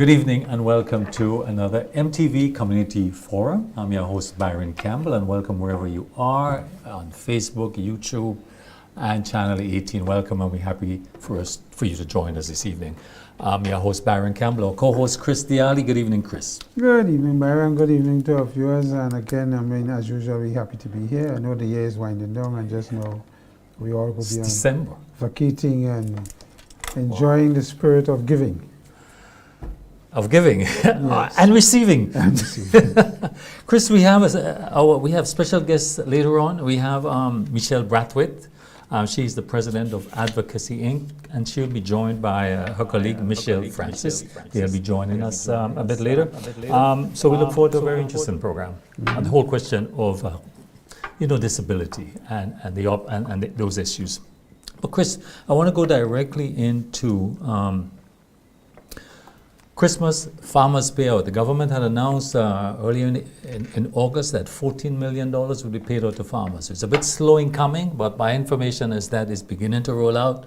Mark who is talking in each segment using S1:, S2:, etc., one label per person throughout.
S1: Good evening and welcome to another MTV Community Forum. I'm your host Byron Campbell and welcome wherever you are on Facebook, YouTube and Channel 18. Welcome and we're happy for you to join us this evening. I'm your host Byron Campbell, our co-host Chris Diali. Good evening, Chris.
S2: Good evening, Byron. Good evening to our viewers. And again, as usual, we're happy to be here. I know the year is winding down and just know we all will be on
S1: December.
S2: Vacating and enjoying the spirit of giving.
S1: Of giving
S2: Yes.
S1: and receiving.
S2: And receiving.
S1: Chris, we have special guests later on. We have Michelle Brathwaite. She's the president of Advocacy Inc. and she'll be joined by her colleague Michelle Francis. They'll be joining us a bit later. So we look forward to a very interesting program. And the whole question of disability and those issues. But Chris, I want to go directly into Christmas Farmers Payout. The government had announced earlier in August that $14 million would be paid out to farmers. It's a bit slow in coming, but my information is that it's beginning to roll out.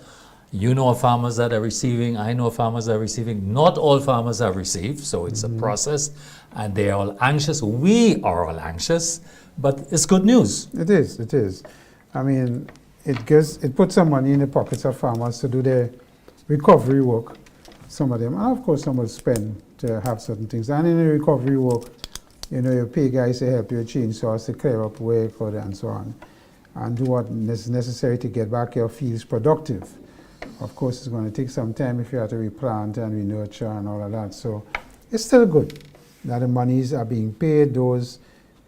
S1: You know of farmers that are receiving, I know of farmers that are receiving. Not all farmers have received, so it's a process, and they are all anxious. We are all anxious, but it's good news.
S2: It is. I mean, it puts some money in the pockets of farmers to do their recovery work. Some of them, and of course some will spend to have certain things. And in the recovery work, you pay guys to help you change source to clear up work and so on, and do what is necessary to get back your fields productive. Of course, it's going to take some time if you have to replant and re-nurture and all of that. So it's still good that the monies are being paid. Those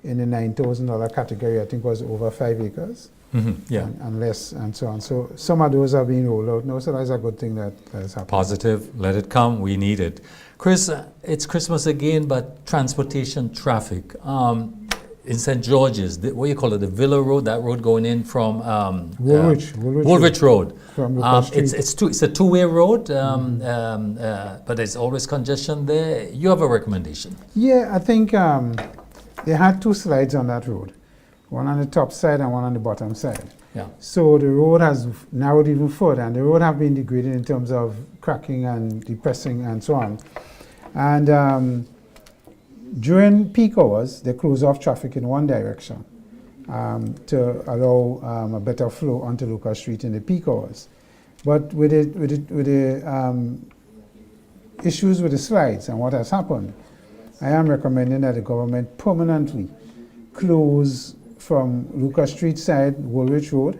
S2: in the $9,000 category, I think, was over 5 acres.
S1: Yeah.
S2: And less, and so on. So some of those are being rolled out now, so that's a good thing that has happened.
S1: Positive, let it come, we need it. Chris, it's Christmas again, but transportation traffic. In St. George's, what do you call it, the Villa Road, that road going in from Woolwich Road.
S2: From
S1: it's a two-way road, but there's always congestion there. You have a recommendation?
S2: Yeah, I think they had 2 slides on that road. One on the top side and one on the bottom side.
S1: Yeah.
S2: So the road has narrowed even further, and the road have been degraded in terms of cracking and depressing and so on. And during peak hours, they close off traffic in one direction to allow a better flow onto Lucas Street in the peak hours. But with the issues with the slides and what has happened, I am recommending that the government permanently close from Lucas Street side, Woolwich Road,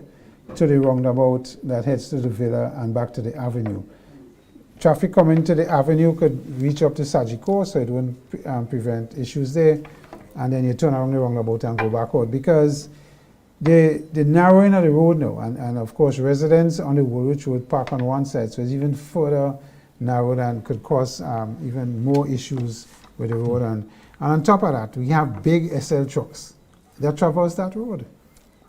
S2: to the roundabout that heads to the Villa and back to the Avenue. Traffic coming to the Avenue could reach up to Sagicor, so it wouldn't prevent issues there. And then you turn around the roundabout and go back out. Because the narrowing of the road now, and of course residents on the Woolwich Road park on one side, so it's even further narrowed and could cause even more issues with the road. And on top of that, we have big SL trucks that traverse that road,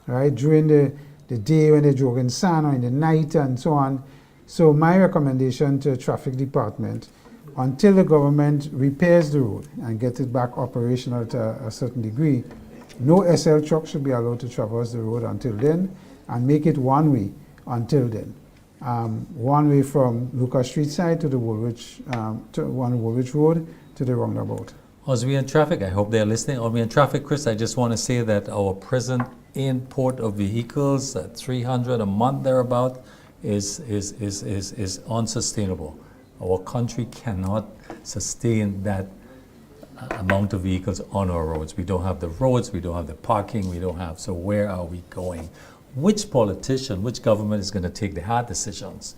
S2: right? During the day when they're jogging sand or in the night and so on. So my recommendation to the traffic department, until the government repairs the road and gets it back operational to a certain degree, no SL truck should be allowed to traverse the road until then, and make it one way until then. One way from Lucas Street side to the Woolwich Road to the roundabout.
S1: As we in traffic, I hope they're listening. As we in traffic, Chris, I just want to say that our present import of vehicles at 300 a month thereabout is unsustainable. Our country cannot sustain that amount of vehicles on our roads. We don't have the roads, we don't have the parking, so where are we going? Which politician, which government is going to take the hard decisions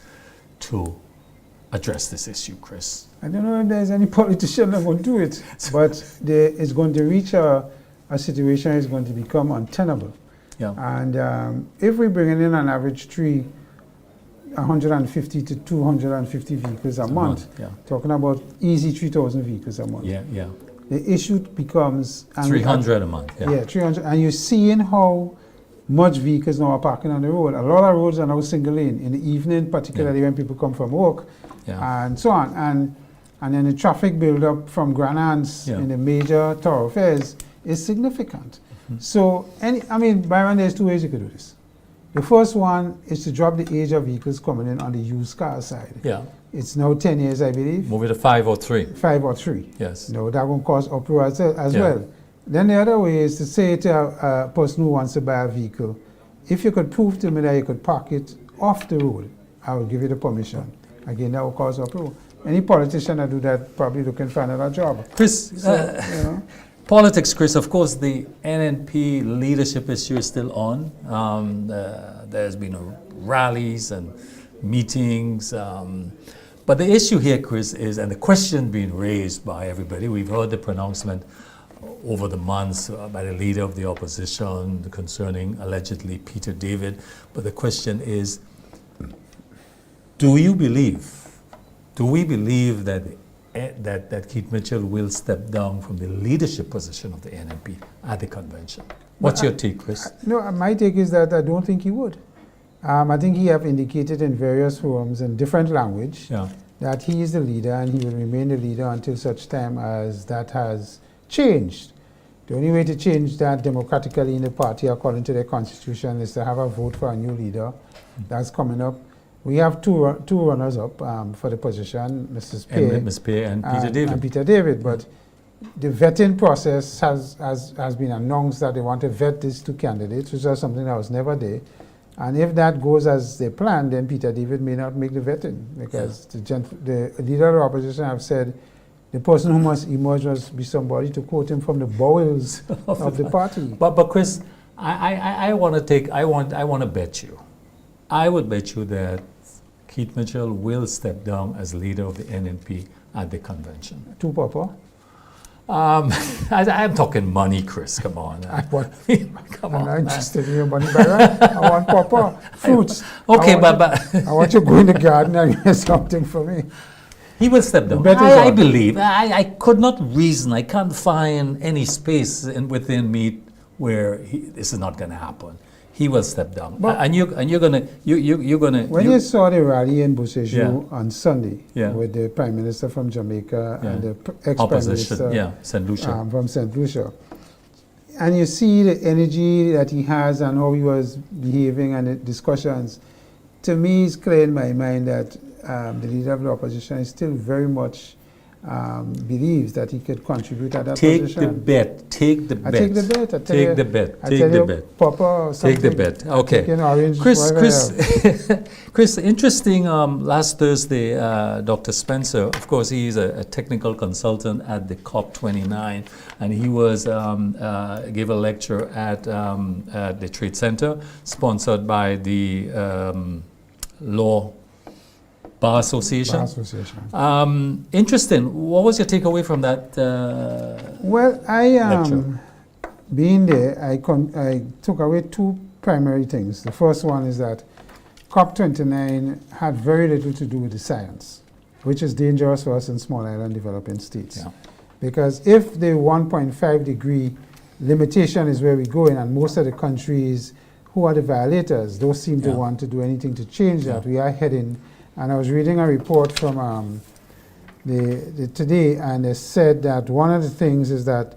S1: to address this issue, Chris?
S2: I don't know if there's any politician that will do it, but it's going to reach a situation that's going to become untenable.
S1: Yeah.
S2: And if we bring in an average 150 to 250 vehicles a month, talking about easy 3,000 vehicles a month.
S1: Yeah.
S2: The issue becomes
S1: 300 a month. Yeah, 300,
S2: and you're seeing how much vehicles now are parking on the road. A lot of roads are now single lane in the evening, particularly when people come from work, and so on. And then the traffic build-up from Grand Anse in the major thoroughfares is significant. So, Byron, there's 2 ways you could do this. The first one is to drop the age of vehicles coming in on the used car side.
S1: Yeah.
S2: It's now 10 years, I believe.
S1: Move it to 5 or 3.
S2: 5 or 3.
S1: Yes.
S2: No, that won't cause uproar as
S1: Yeah.
S2: well. Then the other way is to say to a person who wants to buy a vehicle, if you could prove to me that you could park it off the road, I will give you the permission. Again, that will cause uproar. Any politician that do that probably looking for another job.
S1: Chris,
S2: So, you know,
S1: politics, Chris, of course, the NNP leadership issue is still on. There's been rallies and meetings. But the issue here, Chris, is, and the question being raised by everybody, we've heard the pronouncement over the months by the leader of the opposition concerning allegedly Peter David. But the question is, do we believe that Keith Mitchell will step down from the leadership position of the NNP at the convention? What's your take, Chris?
S2: no, my take is that I don't think he would. I think he have indicated in various forums in different language
S1: Yeah.
S2: that he is the leader and he will remain the leader until such time as that has changed. The only way to change that democratically in the party, according to their constitution, is to have a vote for a new leader. That's coming up. We have two runners-up for the position, Mrs. Pei
S1: And Ms. Pei and Peter David.
S2: and Peter David. But the vetting process has been announced that they want to vet these two candidates, which is something that was never there. And if that goes as they planned, then Peter David may not make the vetting because the leader of the opposition have said the person who must emerge must be somebody, to quote him, from the bowels of the party.
S1: But Chris, I want to bet you. I would bet you that Keith Mitchell will step down as leader of the NNP at the convention.
S2: To Papa.
S1: I'm talking money, Chris. Come on. Come
S2: I'm
S1: on.
S2: not interested in your money, Byron. I want Papa. Fruits.
S1: Okay,
S2: I want
S1: but
S2: I want you to go in the garden and get something for me.
S1: he will step down.
S2: bet is
S1: I
S2: on.
S1: believe. I could not reason. I can't find any space within me where this is not going to happen. He will step down,
S2: But-
S1: and you're gonna.
S2: When you saw the rally in Buseju
S1: Yeah.
S2: on Sunday
S1: Yeah.
S2: with the Prime Minister from Jamaica
S1: Yeah.
S2: and the ex-Prime
S1: opposition,
S2: Minister
S1: yeah, St. Lucia.
S2: from St. Lucia, and you see the energy that he has and how he was behaving and the discussions, to me it's clear in my mind that the leader of the opposition is still very much believes that he could contribute at that
S1: Take
S2: position.
S1: the bet. Take the
S2: I
S1: bet.
S2: take the bet. I tell
S1: Take
S2: you,
S1: the bet.
S2: I
S1: Take
S2: tell
S1: the
S2: you,
S1: bet.
S2: Papa or
S1: Take the
S2: something.
S1: bet. Okay.
S2: Chicken, orange,
S1: Chris,
S2: whatever.
S1: Chris, interesting. Last Thursday, Dr. Spencer, of course, he is a technical consultant at the COP29, and he was gave a lecture at the Trade Center, sponsored by the Law Bar Association.
S2: Bar Association.
S1: Interesting. What was your takeaway from that?
S2: Well,
S1: Lecture.
S2: Being there, I took away two primary things. The first one is that COP29 had very little to do with the science, which is dangerous for us in small island developing states.
S1: Yeah.
S2: Because if the 1.5 degree limitation is where we're going, and most of the countries who are the violators don't seem to
S1: Yeah.
S2: want to do anything to change that,
S1: Yeah.
S2: we are heading. And I was reading a report from the today, and it said that one of the things is that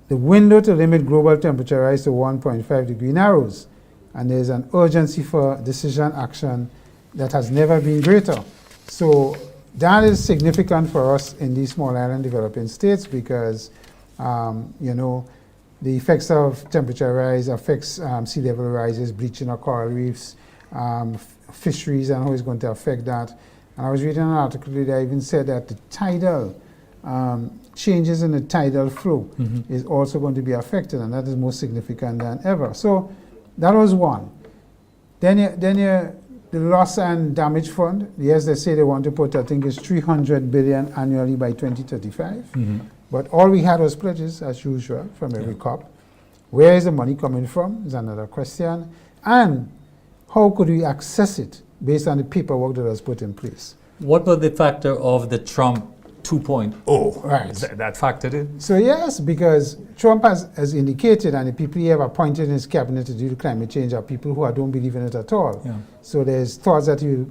S2: the window to limit global temperature rise to 1.5 degree narrows, and there's an urgency for decision action that has never been greater. So that is significant for us in these small island developing states because, you know, the effects of temperature rise affects sea level rises, bleaching of coral reefs, fisheries, and how it's going to affect that. And I was reading an article that even said that the tidal changes in the tidal flow is also going to be affected, and that is more significant than ever. So that was one. Then the loss and damage fund. Yes, they say they want to put, I think it's 300 billion annually by 2035. But all we had was pledges, as usual, from every COP. Where is the money coming from is another question. And how could we access it based on the paperwork that was put in place?
S1: What was the factor of the Trump 2.0?
S2: Right.
S1: Is that factored in?
S2: So yes, because Trump has indicated, and the people he have appointed in his cabinet to deal with climate change are people who don't believe in it at all.
S1: Yeah.
S2: So there's thoughts that he will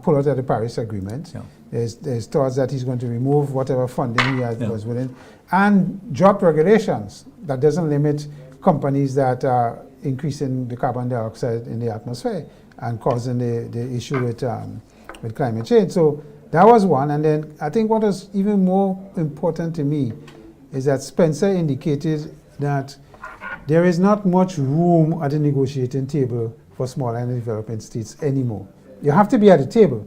S2: pull out of the Paris Agreement.
S1: Yeah.
S2: There's thoughts that he's going to remove whatever funding he
S1: Yeah.
S2: was willing, and drop regulations that doesn't limit companies that are increasing the carbon dioxide in the atmosphere and causing the issue with climate change. So That was one. And then I think what was even more important to me is that Spencer indicated that there is not much room at the negotiating table for small and developing states anymore. You have to be at the table,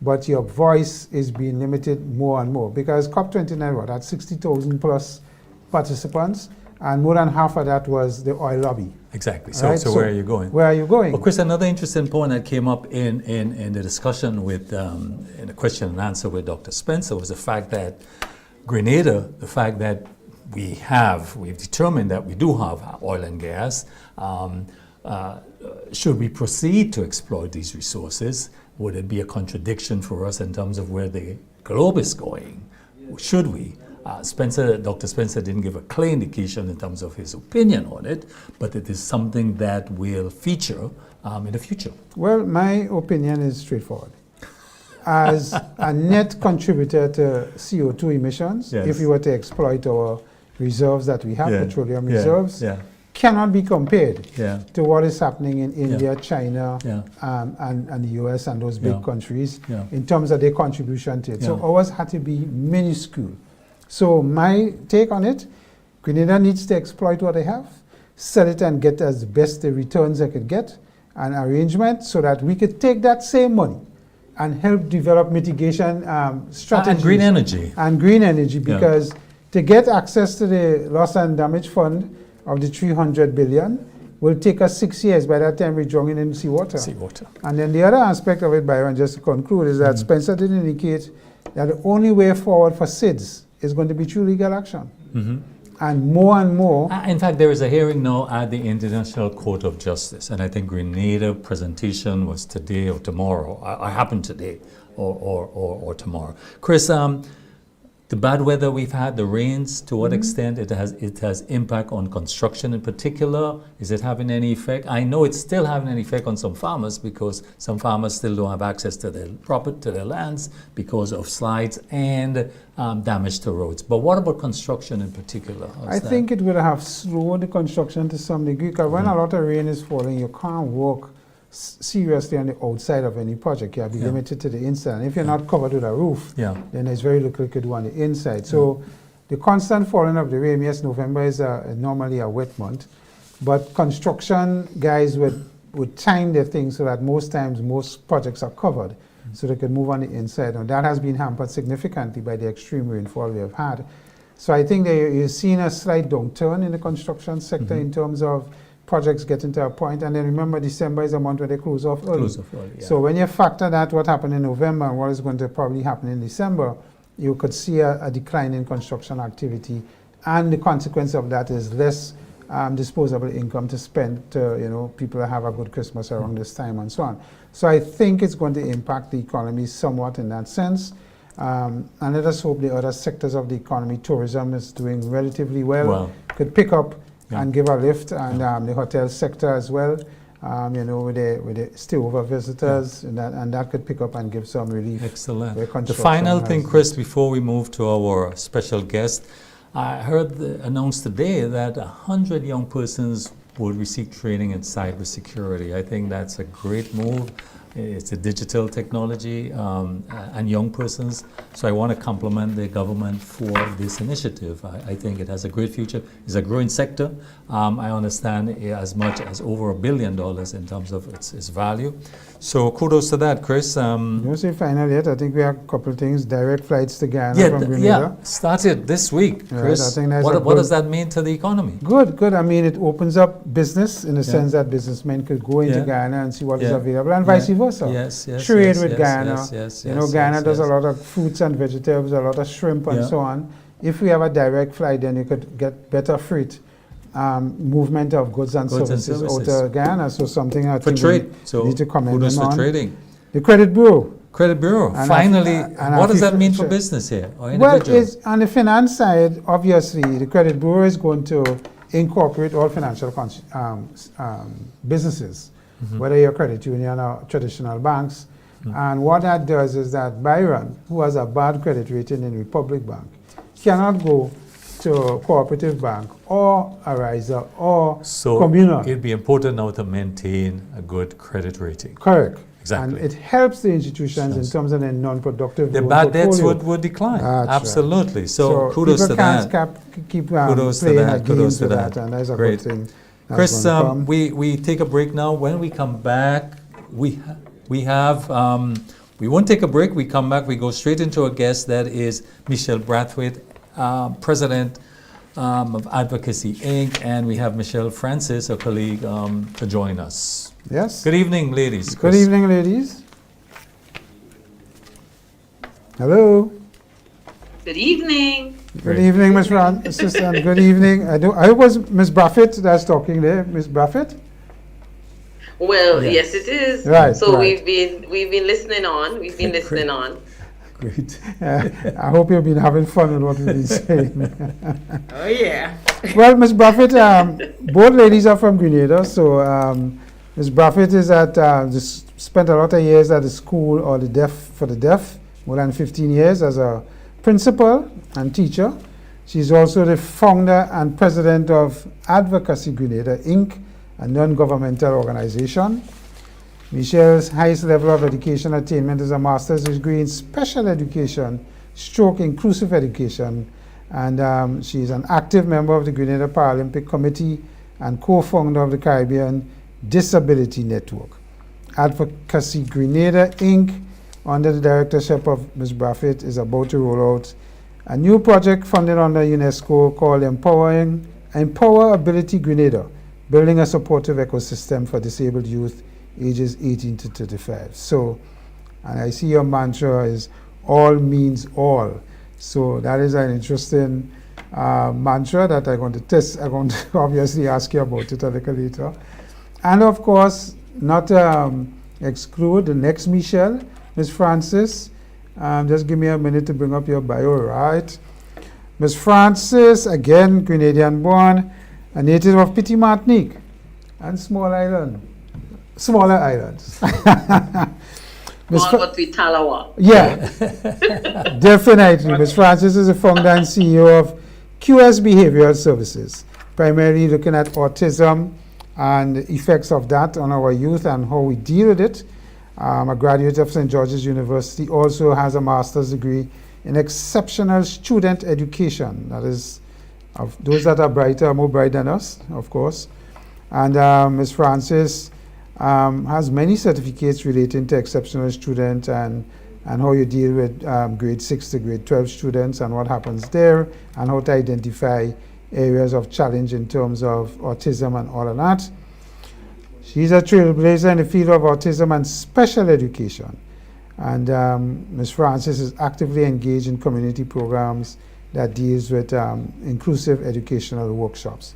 S2: but your voice is being limited more and more because COP29 had 60,000 plus participants, and more than half of that was the oil lobby.
S1: Exactly. So,
S2: Right?
S1: so where are you going?
S2: Where are you going?
S1: Well, Chris, another interesting point that came up in the discussion with, in the question and answer with Dr. Spencer was the fact that Grenada, the fact that we've determined that we do have oil and gas. Should we proceed to exploit these resources? Would it be a contradiction for us in terms of where the globe is going? Should we? Dr. Spencer didn't give a clear indication in terms of his opinion on it, but it is something that will feature in the future.
S2: Well, my opinion is straightforward. As a net contributor to CO2 emissions,
S1: Yes.
S2: if we were to exploit our reserves that we have,
S1: Yeah.
S2: petroleum
S1: Yeah.
S2: reserves,
S1: Yeah.
S2: cannot be compared
S1: Yeah.
S2: to what is happening in India, China,
S1: Yeah.
S2: and the US and those big
S1: Yeah.
S2: countries
S1: Yeah.
S2: in terms of their contribution to it. So
S1: Yeah.
S2: ours had to be minuscule. So my take on it, Grenada needs to exploit what they have, sell it and get as best the returns they could get, an arrangement so that we could take that same money and help develop mitigation strategies.
S1: And green energy.
S2: And green energy,
S1: Yeah.
S2: because to get access to the loss and damage fund of the 300 billion will take us 6 years. By that time, we're drowning in seawater.
S1: Seawater.
S2: And then the other aspect of it, Byron, just to conclude, is that Spencer did indicate that the only way forward for SIDS is going to be through legal action. And more,
S1: In fact, there is a hearing now at the International Court of Justice, and I think Grenada presentation was today or tomorrow. I happen today or tomorrow. Chris, the bad weather we've had, the rains, to what extent it has impact on construction in particular? Is it having any effect? I know it's still having an effect on some farmers because some farmers still don't have access to their property, to their lands because of slides and damage to roads. But what about construction in particular? How's
S2: I
S1: that?
S2: think it will have slowed the construction to some degree, because when a lot of rain is falling, you can't work seriously on the outside of any project. You have to be
S1: Yeah.
S2: limited to the inside. And if you're not covered with a roof,
S1: Yeah.
S2: then there's very little you could do on the inside. So the constant falling of the rain, yes, November is normally a wet month, but construction guys would time their things so that most times most projects are covered so they could move on the inside. And that has been hampered significantly by the extreme rainfall we have had. So I think that you're seeing a slight downturn in the construction sector in terms of projects getting to a point. And then remember, December is a month where they close off early.
S1: Close off early, yeah.
S2: So when you factor that, what happened in November and what is going to probably happen in December, you could see a decline in construction activity. And the consequence of that is less disposable income to spend to, people that have a good Christmas around this time and so on. So I think it's going to impact the economy somewhat in that sense. And let us hope the other sectors of the economy, tourism is doing relatively well, could pick up and give a lift, and the hotel sector as well, with the stay-over visitors, and that could pick up and give some relief.
S1: Excellent.
S2: where
S1: The
S2: construction
S1: final
S2: has-
S1: thing, Chris, before we move to our special guest, I heard announced today that 100 young persons will receive training in cybersecurity. I think that's a great move. It's a digital technology and young persons. So I want to compliment the government for this initiative. I think it has a great future. It's a growing sector. I understand as much as over $1 billion in terms of its value. So kudos to that, Chris.
S2: You don't say final yet. I think we have a couple of things. Direct flights to Guyana from Grenada.
S1: Started this week,
S2: Right,
S1: Chris.
S2: I think that's
S1: what
S2: a
S1: what
S2: good-
S1: does that mean to the economy?
S2: Good. I mean, it opens up business in the sense that businessmen could go into
S1: Yeah.
S2: Guyana and see what is
S1: Yeah.
S2: available, and vice versa.
S1: Yes, yes.
S2: Trade
S1: yes,
S2: with
S1: yes,
S2: Guyana.
S1: Yes,
S2: Guyana does
S1: yes.
S2: a lot of fruits and vegetables, a lot of shrimp and
S1: Yeah.
S2: so on. If we have a direct flight, then you could get better freight movement of goods and services out of Guyana. So something I
S1: For
S2: think
S1: trade.
S2: we
S1: So
S2: need to comment
S1: kudos for
S2: on.
S1: trading.
S2: The Credit Bureau.
S1: Credit Bureau.
S2: And
S1: Finally,
S2: and
S1: what does that
S2: FIFA
S1: mean for
S2: trade.
S1: business here or
S2: Well,
S1: individuals?
S2: on the finance side, obviously, the Credit Bureau is going to incorporate all financial businesses, whether you're a credit union or traditional banks. And what that does is that Byron, who has a bad credit rating in Republic Bank, cannot go to a cooperative bank or a riser or
S1: So
S2: communal.
S1: it'd be important now to maintain a good credit rating.
S2: Correct.
S1: Exactly.
S2: And it helps the institutions in terms of their non-productive
S1: The
S2: loan
S1: bad debts
S2: portfolio.
S1: would decline.
S2: That's right.
S1: Absolutely. So kudos
S2: people
S1: to that.
S2: can't keep
S1: Kudos to
S2: playing
S1: that.
S2: at
S1: Kudos
S2: games
S1: to
S2: with
S1: that.
S2: that, and that's a
S1: Great.
S2: good thing. That's
S1: Chris,
S2: going to come.
S1: we take a break now. When we come back, we won't take a break. We come back. We go straight into a guest that is Michelle Brathwaite, president of Advocacy Inc., and we have Michelle Francis, a colleague, to join us.
S2: Yes.
S1: Good evening, ladies.
S2: Good
S1: Chris.
S2: evening, ladies. Hello.
S3: Good evening.
S2: Good evening, Ms. Francis, and good evening. I hope it was Ms. Brathwaite that's talking there. Ms. Brathwaite?
S3: Well,
S2: Yes.
S3: yes, it is.
S2: Right,
S3: So
S2: right.
S3: we've been listening on. We've been listening on.
S1: Great.
S2: I hope you've been having fun with what we've been saying.
S3: Oh yeah.
S2: Well, Ms. Brathwaite, both ladies are from Grenada, so Ms. Brathwaite is spent a lot of years at the school or for the deaf, more than 15 years as a principal and teacher. She's also the founder and president of Advocacy Grenada Inc., a non-governmental organization. Michelle's highest level of education attainment is a master's degree in special education, inclusive education, and she's an active member of the Grenada Paralympic Committee and co-founder of the Caribbean Disability Network. Advocacy Grenada Inc., under the directorship of Ms. Brathwaite, is about to roll out a new project funded under UNESCO called Empower Ability Grenada, building a supportive ecosystem for disabled youth ages 18 to 35. So, and I see your mantra is all means all. So that is an interesting mantra that I'm going to test. I'm going to obviously ask you about it a little later. And of course, not exclude the next Michelle, Ms. Francis. Just give me a minute to bring up your bio, right? Ms. Francis, again, Grenadian born, a native of Petit Martinique and smaller islands.
S3: On what we Talawa.
S2: Yeah, definitely. Ms. Francis is the founder and CEO of QS Behavioral Services, primarily looking at autism and the effects of that on our youth and how we deal with it. A graduate of St. George's University, also has a master's degree in exceptional student education. That is, of those that are brighter are more bright than us, of course. And Ms. Francis has many certificates relating to exceptional student and how you deal with grade 6 to grade 12 students and what happens there, and how to identify areas of challenge in terms of autism and all of that. She's a trailblazer in the field of autism and special education. And Ms. Francis is actively engaged in community programs that deals with inclusive educational workshops.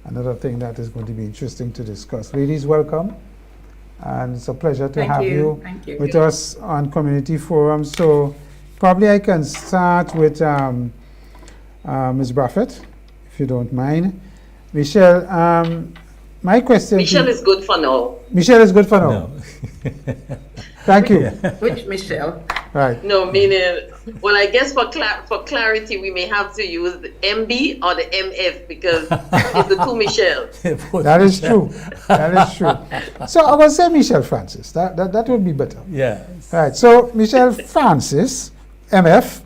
S2: Another thing that is going to be interesting to discuss. Ladies, welcome. And it's a pleasure to have you with us on Community Forum. So probably I can start with Ms. Brathwaite, if you don't mind. Michelle, my question.
S3: Michelle is good for now.
S2: Michelle is good for now.
S1: No.
S2: Thank you.
S4: Which Michelle?
S2: Right.
S3: No, meaning, well, I guess for clarity, we may have to use the MB or the MF because it's the two Michelle.
S2: That is true. That is true. So I will say Michelle Francis. That would be better.
S1: Yeah.
S2: Right. So Michelle Francis, MF,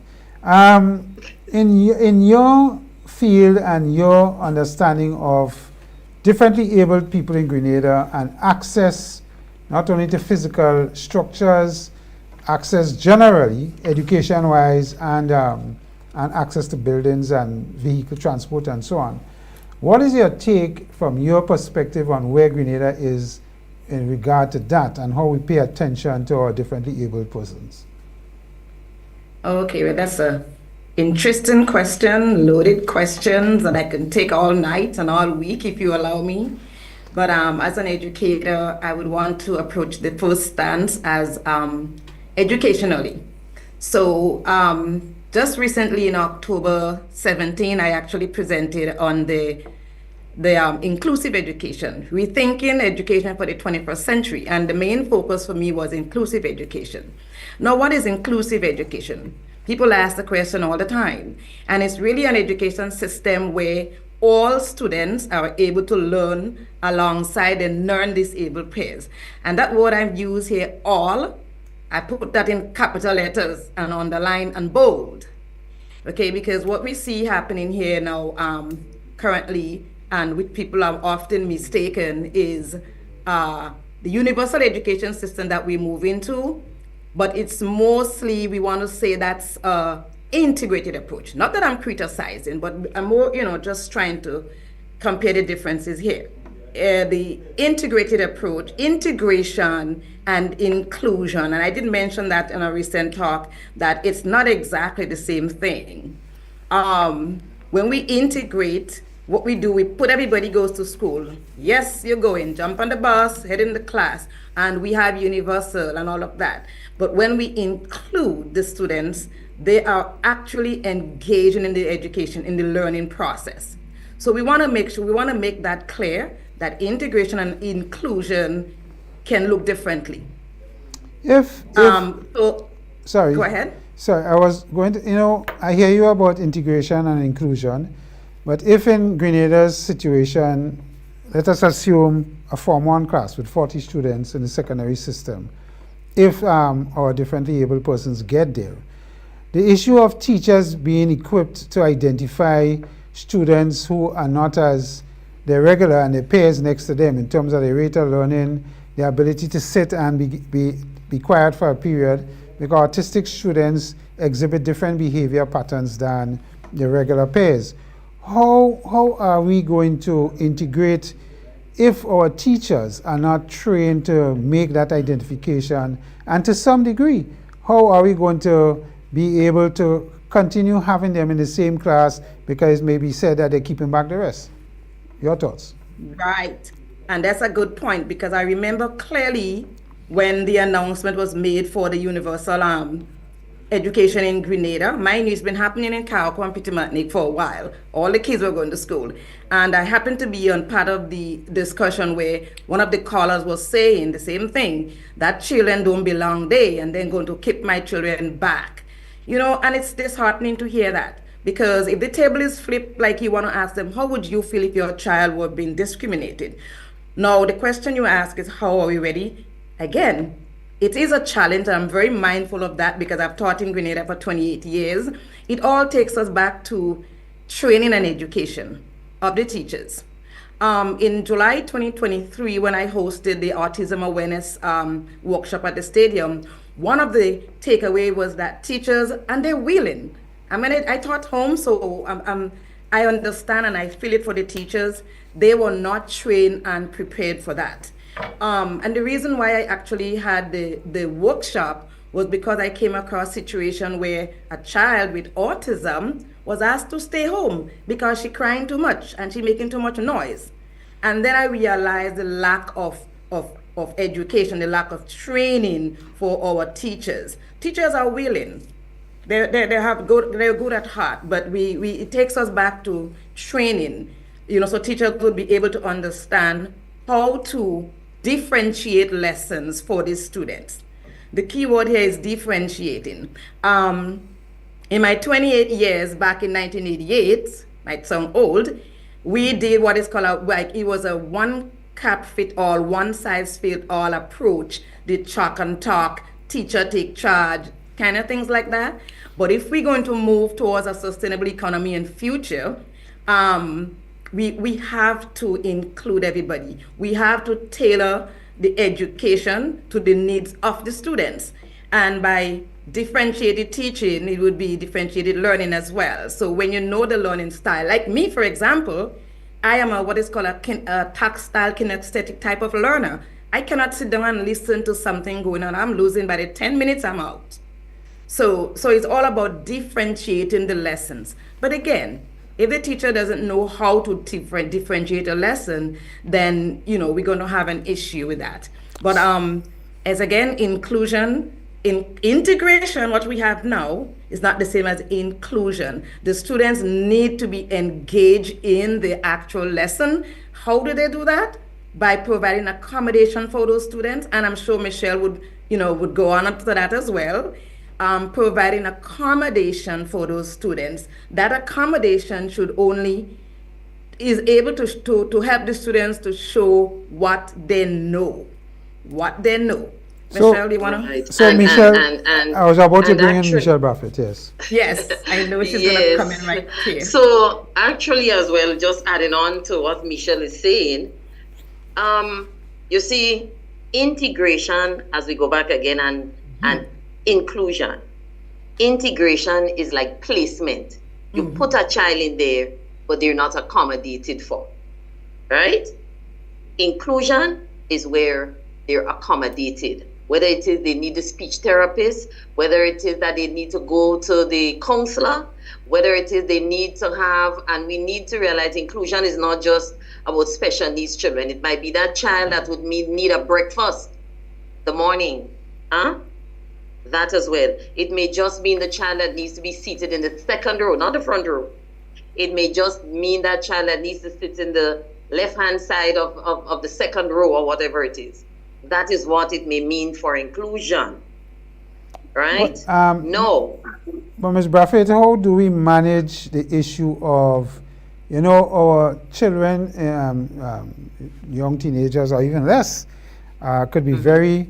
S2: in your field and your understanding of differently abled people in Grenada and access not only to physical structures, access generally, education-wise, and access to buildings and vehicle transport and so on. What is your take from your perspective on where Grenada is in regard to that and how we pay attention to our differently abled persons?
S4: Okay, well, that's a interesting question, loaded questions that I can take all night and all week if you allow me. But as an educator, I would want to approach the first stance as educationally. So just recently in October 17, I actually presented on the inclusive education, rethinking education for the 21st century. And the main focus for me was inclusive education. Now, what is inclusive education? People ask the question all the time. And it's really an education system where all students are able to learn alongside their non-disabled peers. And that word I've used here, all, I put that in capital letters and underline and bold. Okay, because what we see happening here now currently, and which people are often mistaken, is the universal education system that we move into, but it's mostly, we want to say that's integrated approach. Not that I'm criticizing, but I'm more, just trying to compare the differences here. The integrated approach, integration and inclusion, and I did mention that in a recent talk, that it's not exactly the same thing. When we integrate, what we do, we put everybody goes to school. Yes, you're going, jump on the bus, head in the class, and we have universal and all of that. But when we include the students, they are actually engaging in the education, in the learning process. So we want to make that clear, that integration and inclusion can look differently.
S2: Sorry.
S4: Go ahead.
S2: Sorry, I was going to, I hear you about integration and inclusion, but if in Grenada's situation, let us assume a Form 1 class with 40 students in the secondary system, if our differently able persons get there, the issue of teachers being equipped to identify students who are not as their regular and their peers next to them in terms of their rate of learning, their ability to sit and be quiet for a period, because autistic students exhibit different behavior patterns than their regular peers. How are we going to integrate if our teachers are not trained to make that identification? And to some degree, how are we going to be able to continue having them in the same class because it may be said that they're keeping back the rest? Your thoughts?
S4: Right. And that's a good point, because I remember clearly when the announcement was made for the universal education in Grenada. Mine has been happening in Carriacou and Petit Martinique for a while. All the kids were going to school. And I happened to be on part of the discussion where one of the callers was saying the same thing, that children don't belong there and they're going to keep my children back. And it's disheartening to hear that. Because if the table is flipped, like you want to ask them, how would you feel if your child were being discriminated? Now, the question you ask is, how are we ready? Again, it is a challenge. I'm very mindful of that because I've taught in Grenada for 28 years. It all takes us back to training and education of the teachers. In July 2023, when I hosted the Autism Awareness workshop at the stadium, one of the takeaway was that teachers, and they're willing. I taught home, so I understand and I feel it for the teachers. They were not trained and prepared for that. And the reason why I actually had the workshop was because I came across a situation where a child with autism was asked to stay home because she crying too much and she making too much noise. And then I realized the lack of education, the lack of training for our teachers. Teachers are willing. They're good at heart, but it takes us back to training, so teachers would be able to understand how to differentiate lessons for these students. The key word here is differentiating. In my 28 years back in 1988, might sound old, we did what is called it was a one cap fit all, one size fit all approach, the chalk and talk, teacher take charge, kind of things like that. But if we're going to move towards a sustainable economy in future, we have to include everybody. We have to tailor the education to the needs of the students. And by differentiated teaching, it would be differentiated learning as well. So when you know the learning style, like me, for example, I am what is called a tactile kinesthetic type of learner. I cannot sit down and listen to something going on. I'm losing by the 10 minutes, I'm out. So it's all about differentiating the lessons. But again, if the teacher doesn't know how to differentiate a lesson, then we're going to have an issue with that. But as again, inclusion, integration, what we have now is not the same as inclusion. The students need to be engaged in the actual lesson. How do they do that? By providing accommodation for those students, and I'm sure Michelle would go on to that as well. Providing accommodation for those students. That accommodation should only is able to help the students to show what they know. What they know.
S2: So-
S4: Michelle, you want to?
S3: Right.
S2: So
S3: And-
S2: Michelle,
S3: and-
S2: I was about to
S3: and
S2: bring in
S3: actually-
S2: Michelle Buffett, yes.
S4: Yes, I know she's going to come in right here.
S3: So actually, as well, just adding on to what Michelle is saying, you see, integration, as we go back again, and inclusion. Integration is like placement. You put a child in there, but they're not accommodated for, right? Inclusion is where they're accommodated. Whether it is they need a speech therapist, whether it is that they need to go to the counselor, whether it is they need to have, and we need to realize inclusion is not just about special needs children. It might be that child that would need a breakfast the morning, that as well. It may just mean the child that needs to be seated in the second row, not the front row. It may just mean that child that needs to sit in the left-hand side of the second row or whatever it is. That is what it may mean for inclusion, right?
S2: But,
S3: No.
S2: But Ms. Buffett, how do we manage the issue of, our children, young teenagers or even less, could be very,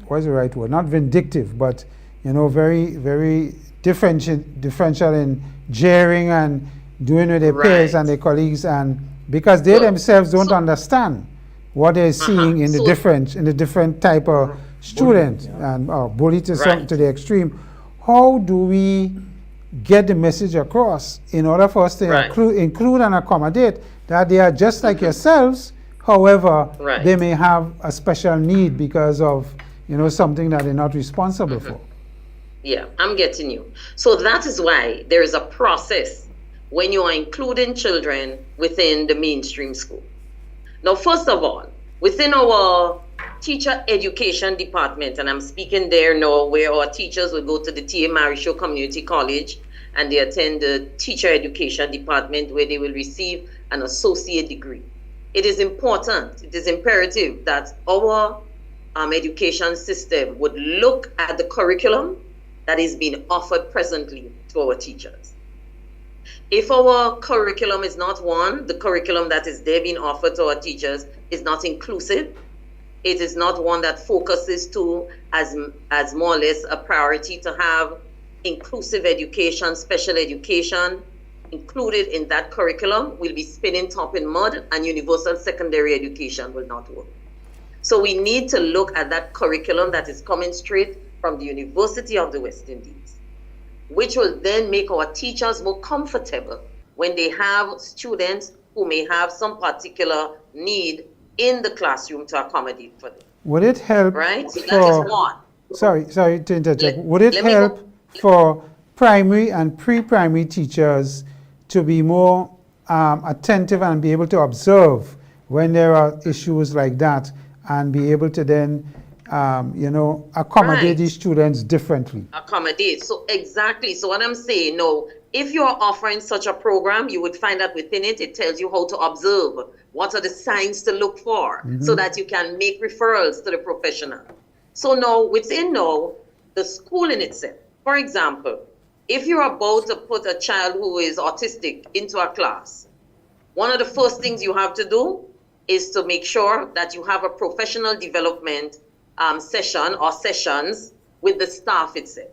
S2: what's the right word? Not vindictive, but very, very differential in jeering and doing with their peers
S3: Right.
S2: and their colleagues, and because they themselves don't understand what they're seeing in the different type of student and bully to some
S3: Right.
S2: to the extreme. How do we get the message across in order for us to
S3: Right.
S2: include and accommodate that they are just like yourselves, however,
S3: Right.
S2: they may have a special need because of something that they're not responsible for.
S3: Yeah, I'm getting you. So that is why there is a process when you are including children within the mainstream school. Now, first of all, within our teacher education department, and I'm speaking there now where our teachers will go to the T.A. Marisho Community College and they attend the teacher education department where they will receive an associate degree. It is important, it is imperative that our education system would look at the curriculum that is being offered presently to our teachers. If our curriculum is not one, the curriculum that is there being offered to our teachers is not inclusive, it is not one that focuses to as more or less a priority to have inclusive education, special education included in that curriculum, we'll be spinning top in mud and universal secondary education will not work. So we need to look at that curriculum that is coming straight from the University of the West Indies, which will then make our teachers more comfortable when they have students who may have some particular need in the classroom to accommodate for them,
S2: Would it help
S3: right? So that
S2: for,
S3: is one.
S2: sorry to interject.
S3: Let-
S2: Would it
S3: let me
S2: help
S3: go-
S2: for primary and pre-primary teachers to be more attentive and be able to observe when there are issues like that and be able to then, accommodate
S3: Right.
S2: these students differently?
S3: Accommodate. So exactly. So what I'm saying, no, if you're offering such a program, you would find that within it, it tells you how to observe. What are the signs to look for so that you can make referrals to the professional. So now, within the school in itself, for example, if you're about to put a child who is autistic into a class, one of the first things you have to do is to make sure that you have a professional development session or sessions with the staff itself.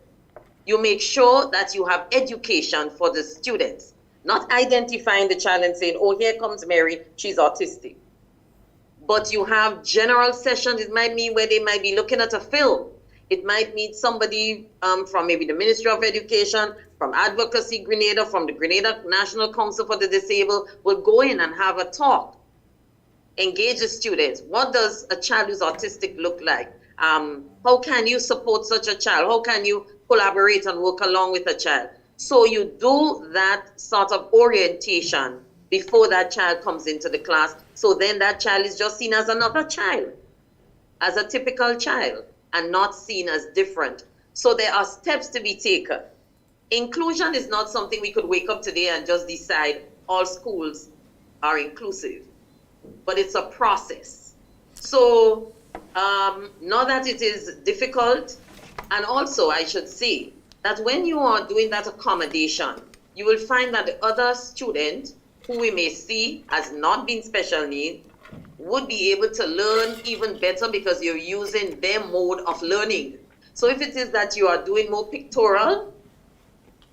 S3: You make sure that you have education for the students, not identifying the child and saying, oh, here comes Mary, she's autistic. But you have general sessions. It might mean where they might be looking at a film. It might mean somebody from maybe the Ministry of Education, from Advocacy Grenada, from the Grenada National Council for the Disabled will go in and have a talk. Engage the students. What does a child who's autistic look like? How can you support such a child? How can you collaborate and work along with a child? So you do that sort of orientation before that child comes into the class. So then that child is just seen as another child, as a typical child, and not seen as different. So there are steps to be taken. Inclusion is not something we could wake up today and just decide all schools are inclusive, but it's a process. So not that it is difficult, and also I should say that when you are doing that accommodation, you will find that the other student who we may see as not being special need would be able to learn even better because you're using their mode of learning. So if it is that you are doing more pictorial,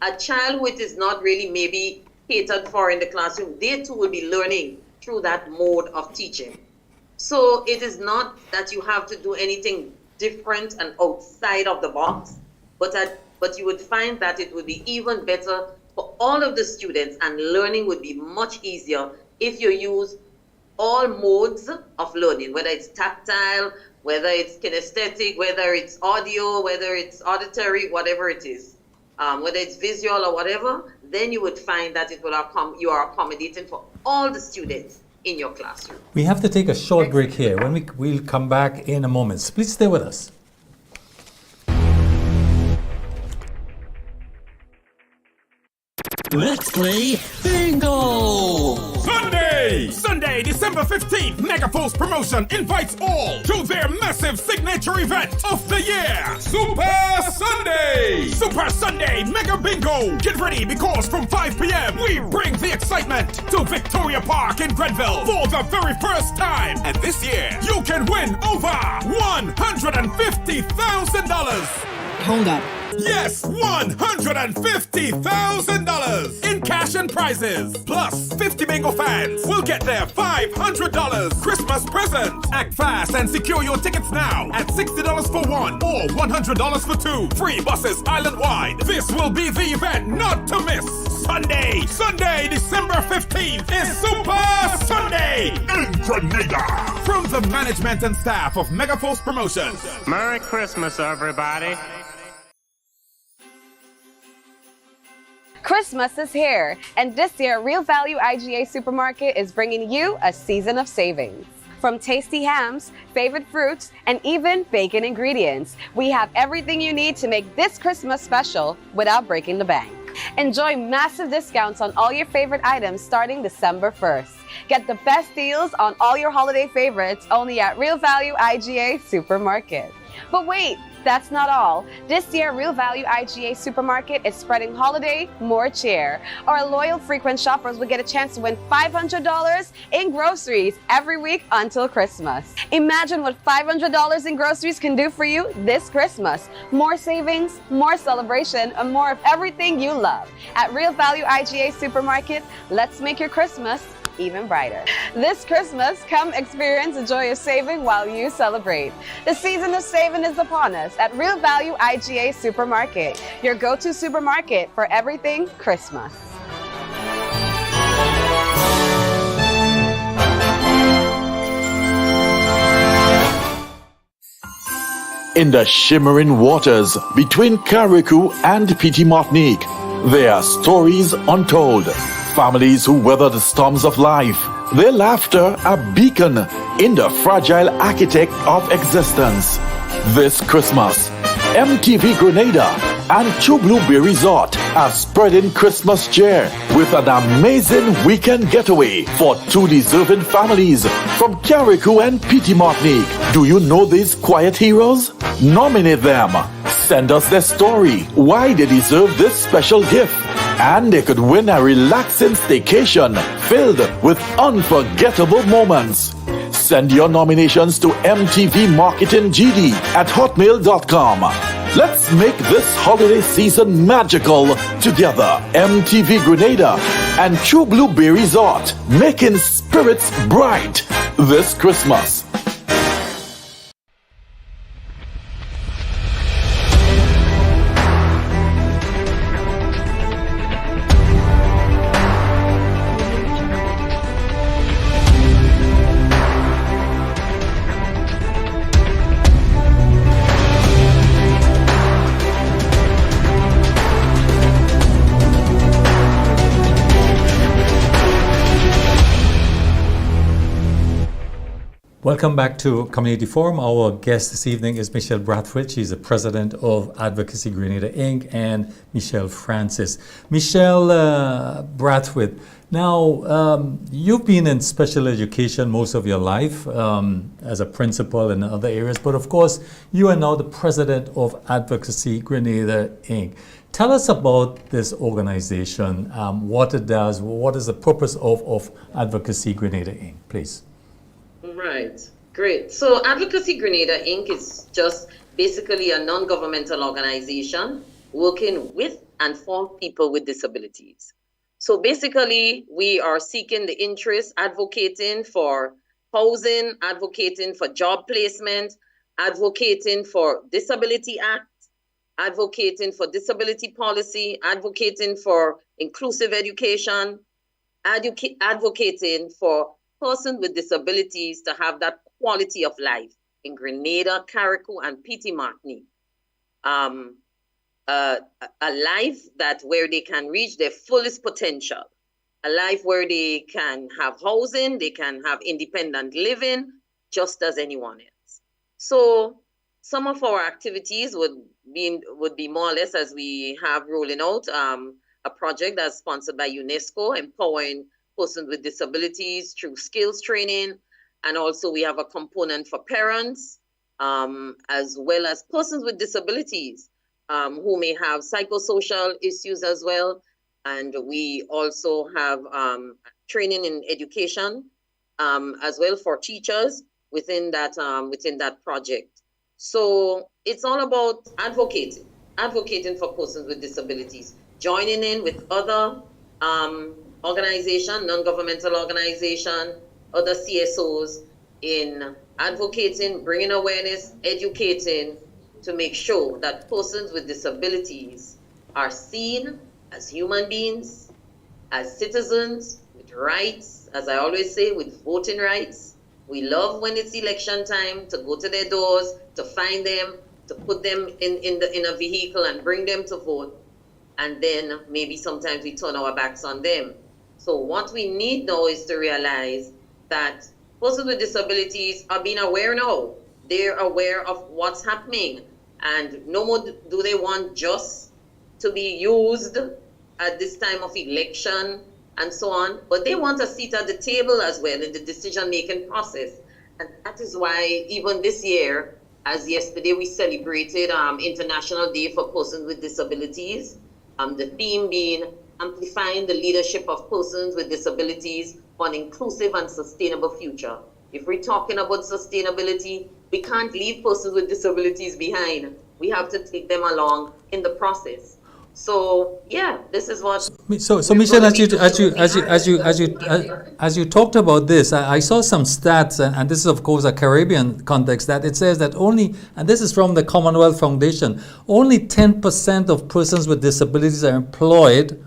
S3: a child who it is not really maybe catered for in the classroom, they too will be learning through that mode of teaching. So it is not that you have to do anything different and outside of the box, but you would find that it would be even better for all of the students, and learning would be much easier if you use all modes of learning, whether it's tactile, whether it's kinesthetic, whether it's audio, whether it's auditory, whatever it is, whether it's visual or whatever, then you would find that you are accommodating for all the students in your classroom.
S1: We have to take a short break here. We'll come back in a moment. Please stay with us.
S5: Let's play bingo!
S6: Sunday, December 15th, Megaforce Promotion invites all to their massive signature event of the year, Super Sunday! Super Sunday Mega Bingo! Get ready because from 5 p.m. we bring the excitement to Victoria Park in Grenville for the very first time. And this year, you can win over $150,000.
S5: Hold up.
S6: Yes, $150,000 in cash and prizes. Plus, 50 bingo fans will get their $500 Christmas present. Act fast and secure your tickets now at $60 for one or $100 for two. Free buses island-wide. This will be the event not to miss. Sunday, December 15th is Super Sunday in Grenada. From the management and staff of Megaforce Promotions.
S7: Merry Christmas, everybody.
S8: Christmas is here, and this year, Real Value IGA Supermarket is bringing you a season of savings. From tasty hams, favorite fruits, and even bacon ingredients, we have everything you need to make this Christmas special without breaking the bank. Enjoy massive discounts on all your favorite items starting December 1st. Get the best deals on all your holiday favorites only at Real Value IGA Supermarket. But wait, that's not all. This year, Real Value IGA Supermarket is spreading holiday more cheer. Our loyal frequent shoppers will get a chance to win $500 in groceries every week until Christmas. Imagine what $500 in groceries can do for you this Christmas. More savings, more celebration, and more of everything you love. At Real Value IGA Supermarket, let's make your Christmas even brighter. This Christmas, come experience the joy of saving while you celebrate. The season of saving is upon us at Real Value IGA Supermarket, your go-to supermarket for everything Christmas.
S9: In the shimmering waters between Carriacou and Petite Martinique, there are stories untold. Families who weather the storms of life. Their laughter a beacon in the fragile architect of existence. This Christmas, MTV Grenada and True Blueberry Resort are spreading Christmas cheer with an amazing weekend getaway for two deserving families from Carriacou and Petite Martinique. Do you know these quiet heroes? Nominate them. Send us their story, why they deserve this special gift, and they could win a relaxing staycation filled with unforgettable moments. Send your nominations to mtvmarketinggd@hotmail.com. Let's make this holiday season magical together. MTV Grenada and True Blueberry Resort, making spirits bright this Christmas.
S1: Welcome back to Community Forum. Our guest this evening is Michelle Brathwaite. She's the president of Advocacy Grenada Inc. and Michelle Francis. Michelle Brathwaite, now you've been in special education most of your life as a principal in other areas, but of course you are now the president of Advocacy Grenada Inc. Tell us about this organization, what it does, what is the purpose of Advocacy Grenada Inc., please.
S3: Right, great. So Advocacy Grenada Inc. is just basically a non-governmental organization working with and for people with disabilities. So basically, we are seeking the interest, advocating for housing, advocating for job placement, advocating for Disability Act, advocating for disability policy, advocating for inclusive education, advocating for persons with disabilities to have that quality of life in Grenada, Carriacou, and Petite Martinique. A life where they can reach their fullest potential, a life where they can have housing, they can have independent living, just as anyone else. So some of our activities would be more or less as we have rolling out a project that's sponsored by UNESCO, empowering persons with disabilities through skills training. And also we have a component for parents, as well as persons with disabilities who may have psychosocial issues as well. And we also have training in education as well for teachers within that project. So it's all about advocating for persons with disabilities, joining in with other organizations, non-governmental organizations, other CSOs in advocating, bringing awareness, educating to make sure that persons with disabilities are seen as human beings, as citizens with rights, as I always say, with voting rights. We love when it's election time to go to their doors, to find them, to put them in a vehicle and bring them to vote. And then maybe sometimes we turn our backs on them. So what we need now is to realize that persons with disabilities are being aware now. They're aware of what's happening. And no more do they want just to be used at this time of election and so on, but they want a seat at the table as well in the decision-making process. And that is why even this year, as yesterday we celebrated International Day for Persons with Disabilities, the theme being amplifying the leadership of persons with disabilities for an inclusive and sustainable future. If we're talking about sustainability, we can't leave persons with disabilities behind. We have to take them along in the process. So yeah, this is what.
S1: So Michelle, as you talked about this, I saw some stats, and this is of course a Caribbean context, that it says that only, and this is from the Commonwealth Foundation, only 10% of persons with disabilities are employed.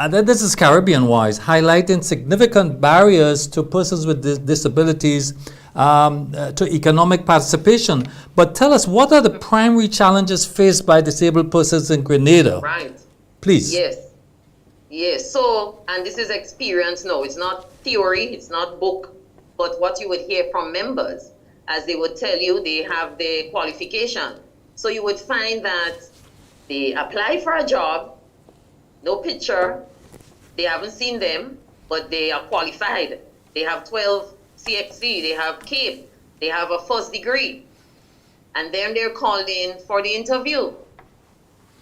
S1: This is Caribbean-wise, highlighting significant barriers to persons with disabilities to economic participation. But tell us, what are the primary challenges faced by disabled persons in Grenada?
S3: Right.
S1: Please.
S3: Yes. So, and this is experience now. It's not theory, it's not book, but what you would hear from members, as they would tell you, they have the qualification. So you would find that they apply for a job, no picture, they haven't seen them, but they are qualified. They have 12 CXC, they have CAPE, they have a first degree. And then they're called in for the interview.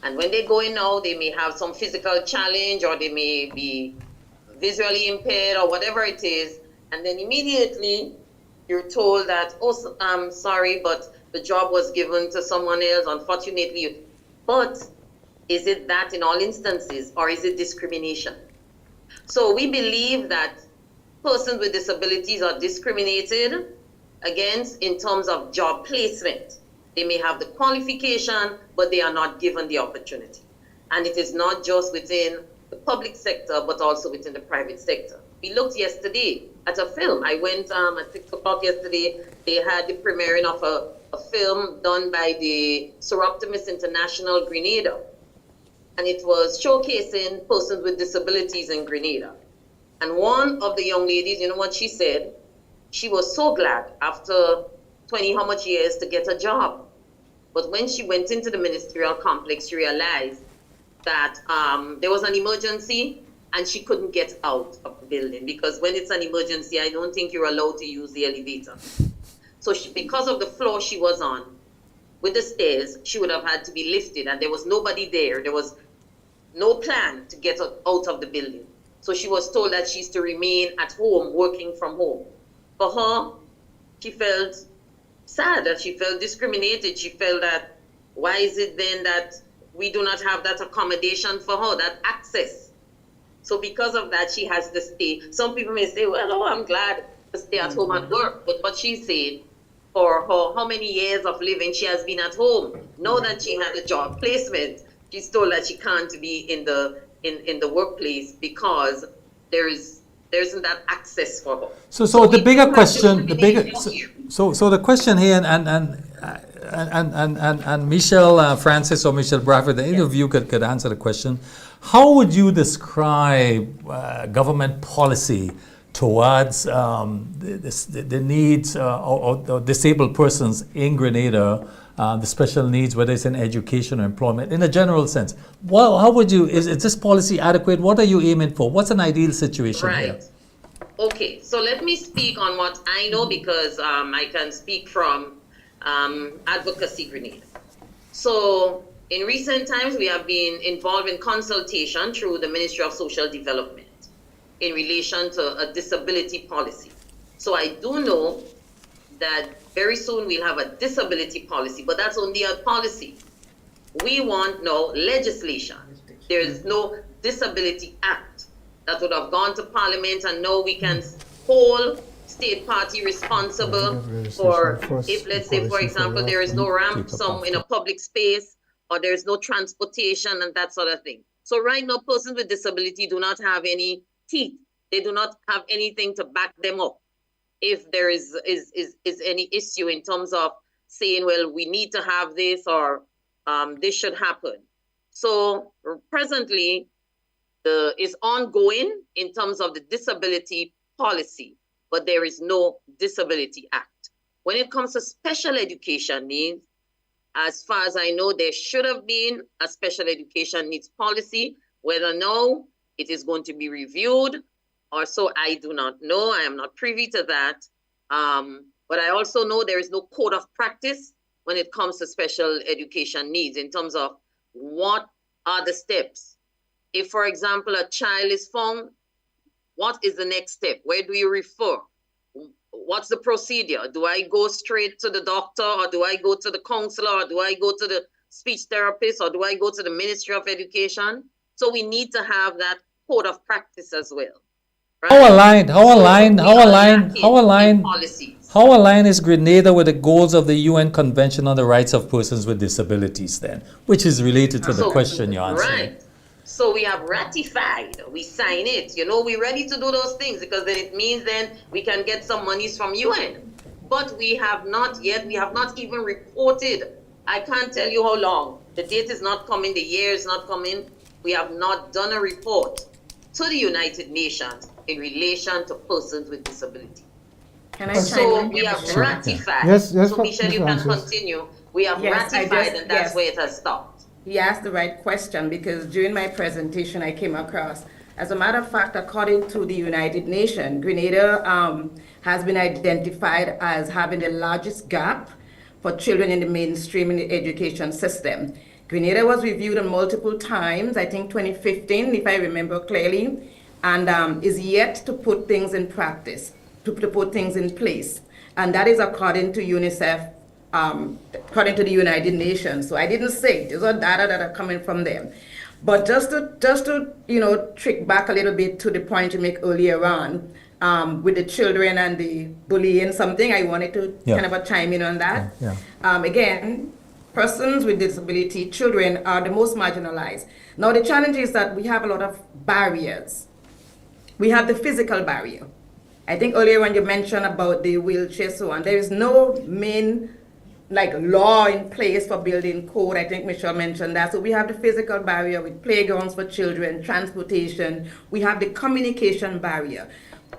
S3: And when they go in now, they may have some physical challenge, or they may be visually impaired, or whatever it is. And then immediately you're told that, oh, I'm sorry, but the job was given to someone else, unfortunately. But is it that in all instances, or is it discrimination? So we believe that persons with disabilities are discriminated against in terms of job placement. They may have the qualification, but they are not given the opportunity. And it is not just within the public sector, but also within the private sector. We looked yesterday at a film. I went at 6 o'clock yesterday. They had the premiering of a film done by the Soroptimus International Grenada. And it was showcasing persons with disabilities in Grenada. And one of the young ladies, you know what she said? She was so glad after 20 how much years to get a job. But when she went into the ministerial complex, she realized that there was an emergency and she couldn't get out of the building, because when it's an emergency, I don't think you're allowed to use the elevator. So because of the floor she was on, with the stairs, she would have had to be lifted, and there was nobody there. There was no plan to get out of the building. So she was told that she's to remain at home, working from home. For her, she felt sad, that she felt discriminated. She felt that, why is it then that we do not have that accommodation for her, that access? So because of that, she has to stay. Some people may say, well, oh, I'm glad to stay at home and work. But what she's saying, for her, how many years of living she has been at home, now that she had a job placement, she's told that she can't be in the workplace because there isn't that access for her.
S1: So the bigger question, so the question here, and Michelle Francis or Michelle Bradford, any of you could answer the question. How would you describe government policy towards the needs or disabled persons in Grenada, the special needs, whether it's in education or employment, in a general sense? Well, how would you, is this policy adequate? What are you aiming for? What's an ideal situation here?
S3: Okay, so let me speak on what I know, because I can speak from Advocacy Grenada. So in recent times, we have been involved in consultation through the Ministry of Social Development in relation to a disability policy. So I do know that very soon we'll have a disability policy, but that's only a policy. We want now legislation. There is no Disability Act that would have gone to Parliament, and now we can hold state party responsible for, if let's say, for example, there is no ramp in a public space, or there is no transportation and that sort of thing. So right now, persons with disability do not have any teeth. They do not have anything to back them up if there is any issue in terms of saying, well, we need to have this, or this should happen. So presently, is ongoing in terms of the disability policy, but there is no Disability Act. When it comes to special education needs, as far as I know, there should have been a special education needs policy. Whether now it is going to be reviewed or so, I do not know. I am not privy to that. But I also know there is no code of practice when it comes to special education needs in terms of what are the steps. If, for example, a child is found, what is the next step? Where do you refer? What's the procedure? Do I go straight to the doctor, or do I go to the counselor, or do I go to the speech therapist, or do I go to the Ministry of Education? So we need to have that code of practice as well. Right?
S1: How aligned is Grenada with the goals of the UN Convention on the Rights of Persons with Disabilities then, which is related to the question you're answering?
S3: Right. So we have ratified, we sign it, we're ready to do those things, because then it means then we can get some monies from UN. But we have not even reported. I can't tell you how long. The date is not coming, the year is not coming. We have not done a report to the United Nations in relation to persons with disability. So we have ratified.
S2: Yes,
S3: so Michelle, you can continue. We have ratified, and that's where it has stopped.
S4: He asked the right question, because during my presentation I came across, as a matter of fact, according to the United Nations, Grenada has been identified as having the largest gap for children in the mainstream education system. Grenada was reviewed multiple times, I think 2015, if I remember clearly, and is yet to put things in practice, to put things in place. And that is according to UNICEF, according to the United Nations. So I didn't say it. These are data that are coming from them. But just to trick back a little bit to the point you make earlier on, with the children and the bullying, something I wanted to kind of chime in on that. Again, persons with disability, children, are the most marginalized. Now the challenge is that we have a lot of barriers. We have the physical barrier. I think earlier when you mentioned about the wheelchair, so on, there is no main law in place for building code. I think Michelle mentioned that. So we have the physical barrier with playgrounds for children, transportation. We have the communication barrier.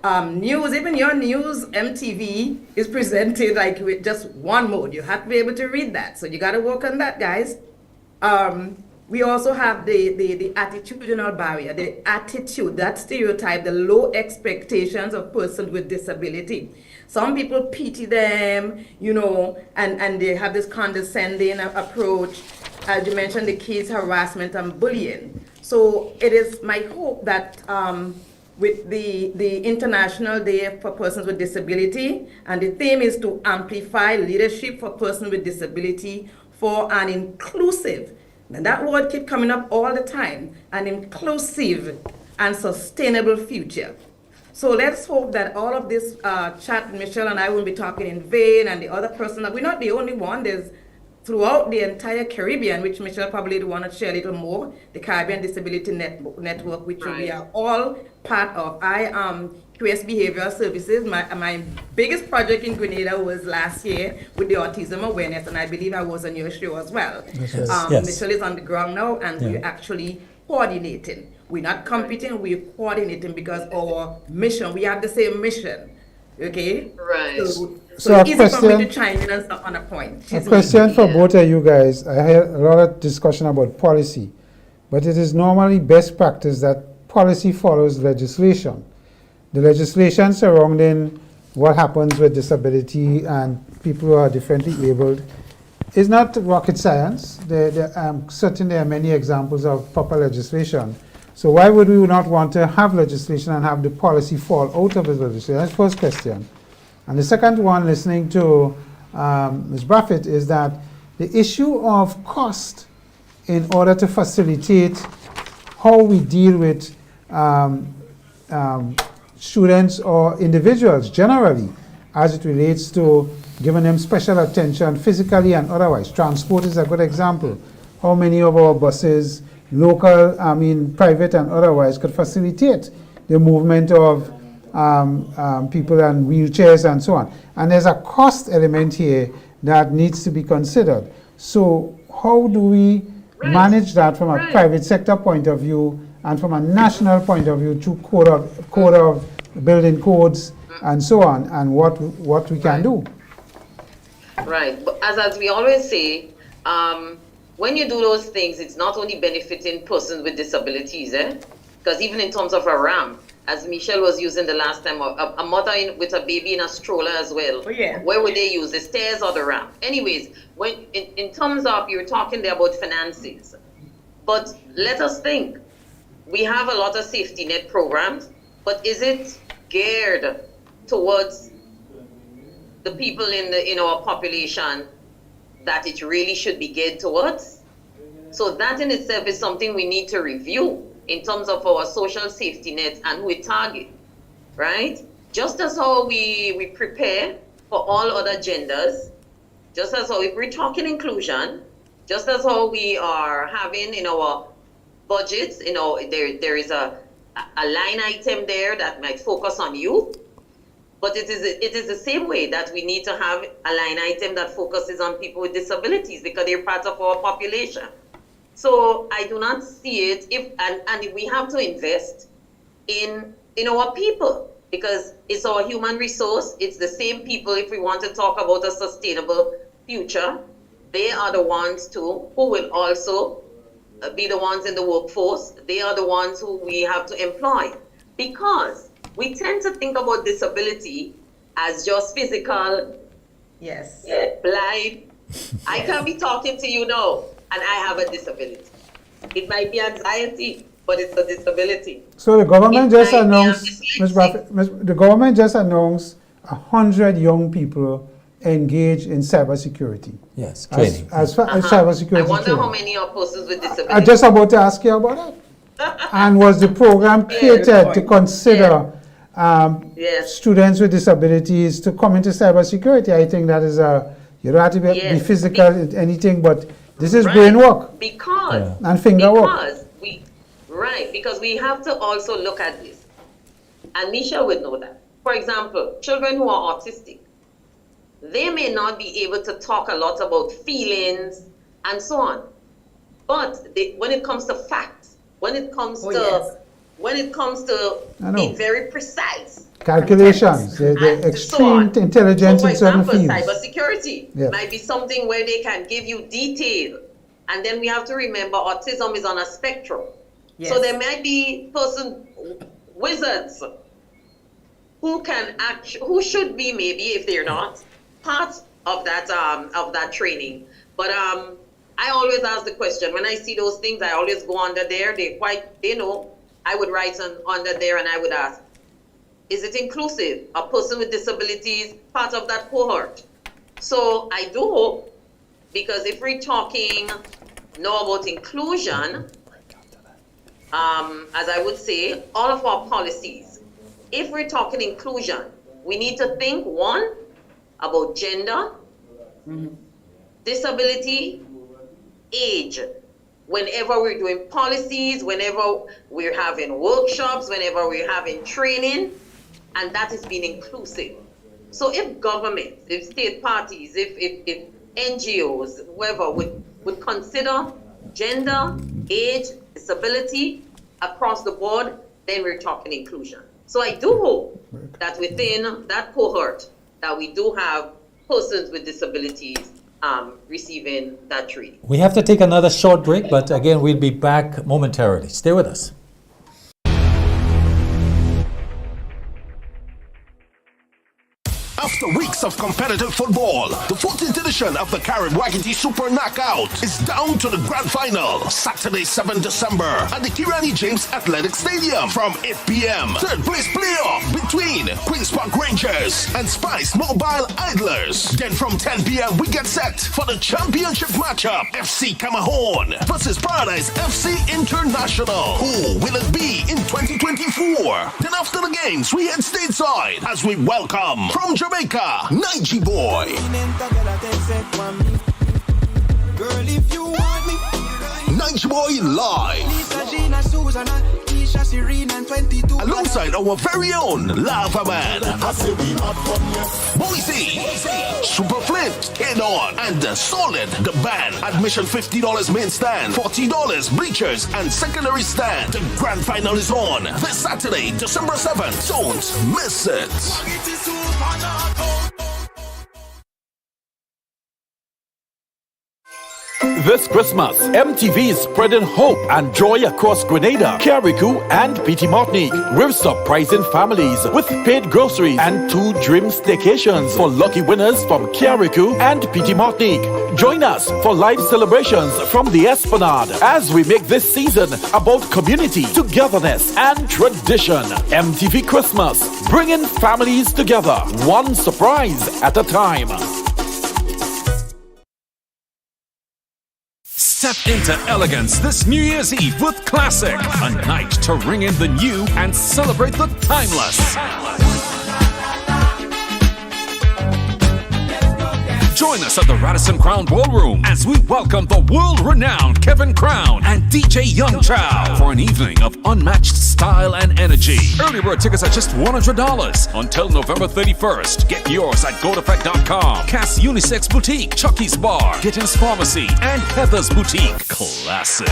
S4: News, even your news, MTV, is presented with just one mode. You have to be able to read that. So you got to work on that, guys. We also have the attitudinal barrier, the attitude, that stereotype, the low expectations of persons with disability. Some people pity them, and they have this condescending approach. As you mentioned, the kids harassment and bullying. So it is my hope that with the International Day for Persons with Disability, and the theme is to amplify leadership for persons with disability for an inclusive, and that word keeps coming up all the time, an inclusive and sustainable future. So let's hope that all of this chat, Michelle and I will be talking in vain, and the other person, we're not the only one, there's throughout the entire Caribbean, which Michelle probably want to share a little more, the Caribbean Disability Network, which we are all part of. I am QS Behavioral Services. My biggest project in Grenada was last year with the autism awareness, and I believe I was on your show as well.
S1: Yes.
S4: Michelle is on the ground now, and we're actually coordinating. We're not competing, we're coordinating because our mission, we have the same mission. Okay?
S3: Right.
S4: So
S2: a
S4: it's easy for me
S2: question-
S4: to chime in on a point.
S2: A question for both of you guys. I heard a lot of discussion about policy, but it is normally best practice that policy follows legislation. The legislation surrounding what happens with disability and people who are differently abled is not rocket science. I'm certain there are many examples of proper legislation. So why would we not want to have legislation and have the policy fall out of the legislation? That's the first question. And the second one, listening to Ms. Braffett, is that the issue of cost in order to facilitate how we deal with students or individuals generally as it relates to giving them special attention physically and otherwise. Transport is a good example. How many of our buses, local, private and otherwise, could facilitate the movement of people and wheelchairs and so on. And there's a cost element here that needs to be considered. So how do we manage that from a private sector point of view and from a national point of view through code of building codes and so on, and what we can do?
S3: Right. But as we always say, when you do those things, it's not only benefiting persons with disabilities, because even in terms of a ramp, as Michelle was using the last time, a mother with a baby in a stroller as well.
S4: Oh, yeah.
S3: Where would they use, the stairs or the ramp? Anyways, when in terms of, you're talking there about finances, but let us think. We have a lot of safety net programs, but is it geared towards the people in our population that it really should be geared towards? So that in itself is something we need to review in terms of our social safety net and who we target, right? Just as how we prepare for all other genders, just as how if we're talking inclusion, just as how we are having in our budgets, there is a line item there that might focus on youth, but it is the same way that we need to have a line item that focuses on people with disabilities because they're part of our population. So I do not see it and we have to invest in our people because it's our human resource. It's the same people. If we want to talk about a sustainable future, they are the ones who will also be the ones in the workforce. They are the ones who we have to employ because we tend to think about disability as just physical.
S4: Yes.
S3: Blind. I can be talking to you now and I have a disability. It might be anxiety, but it's a disability.
S2: So the government just
S3: might be
S2: announced,
S3: dyslexic.
S2: Ms. Braffett, the government just announced 100 young people engaged in cybersecurity.
S1: Yes, training.
S2: As far as cybersecurity
S3: I wonder
S2: training.
S3: how many are persons with disabilities.
S2: I'm just about to ask you about that. And was the program created to consider
S3: Yes.
S2: students with disabilities to come into cybersecurity? I think that is you don't have to be
S3: Yes.
S2: physical, anything, but this is
S3: Right.
S2: brain work
S3: Because
S2: and finger work.
S3: Because we have to also look at this. And Nisha would know that. For example, children who are autistic, they may not be able to talk a lot about feelings and so on. But when it comes to facts, when it comes to
S2: I know.
S3: being very precise,
S2: Calculations, the
S3: and so
S2: extreme
S3: on.
S2: intelligence
S3: So for
S2: in certain
S3: example,
S2: fields.
S3: cybersecurity
S2: Yeah.
S3: might be something where they can give you detail. And then we have to remember autism is on a spectrum.
S4: Yes.
S3: So there might be wizards who should be maybe, if they're not, part of that training. But I always ask the question, when I see those things, I always go under there. They know. I would write under there and I would ask, is it inclusive? A person with disabilities part of that cohort? So I do hope, because if we're talking now about inclusion, as I would say, all of our policies, if we're talking inclusion, we need to think, one, about gender, disability, age. Whenever we're doing policies, whenever we're having workshops, whenever we're having training, and that is being inclusive. So if government, if state parties, if NGOs, whoever would consider gender, age, disability across the board, then we're talking inclusion. So I do hope that within that cohort that we do have persons with disabilities receiving that treaty.
S1: We have to take another short break, but again, we'll be back momentarily. Stay with us.
S10: After weeks of competitive football, the 14th edition of the Carib Waikiki Super Knockout is down to the grand final, Saturday, 7 December at the Kirani James Athletic Stadium from 8 p.m. Third place playoff between Queen's Park Rangers and Spice Mobile Idlers. Then from 10 p.m. we get set for the championship matchup, FC Camahorn versus Paradise FC International. Who will it be in 2024? Then after the games, we head stateside as we welcome from Jamaica, Nige Boy. Nige Boy live. Alongside our very own Lava Man, Boise, Super Flint, K-Don, and Solid, the band. Admission $50 main stand, $40 bleachers and secondary stand. The grand final is on this Saturday, December 7th. Don't miss it.
S9: This Christmas, MTV is spreading hope and joy across Grenada, Carriacou, and Petit Martinique. We're surprising families with paid groceries and 2 dream staycations for lucky winners from Carriacou and Petit Martinique. Join us for live celebrations from the Esplanade as we make this season about community, togetherness, and tradition. MTV Christmas, bringing families together, one surprise at a time.
S6: Step into elegance this New Year's Eve with Classic, a night to ring in the new and celebrate the timeless. Join us at the Radisson Crown Ballroom as we welcome the world-renowned Kevin Crown and DJ Young Chow for an evening of unmatched style and energy. Early bird tickets are just $100 until November 31st. Get yours at GoToFed.com. Cass Unisex Boutique, Chucky's Bar, Gittins Pharmacy, and Heather's Boutique. Classic.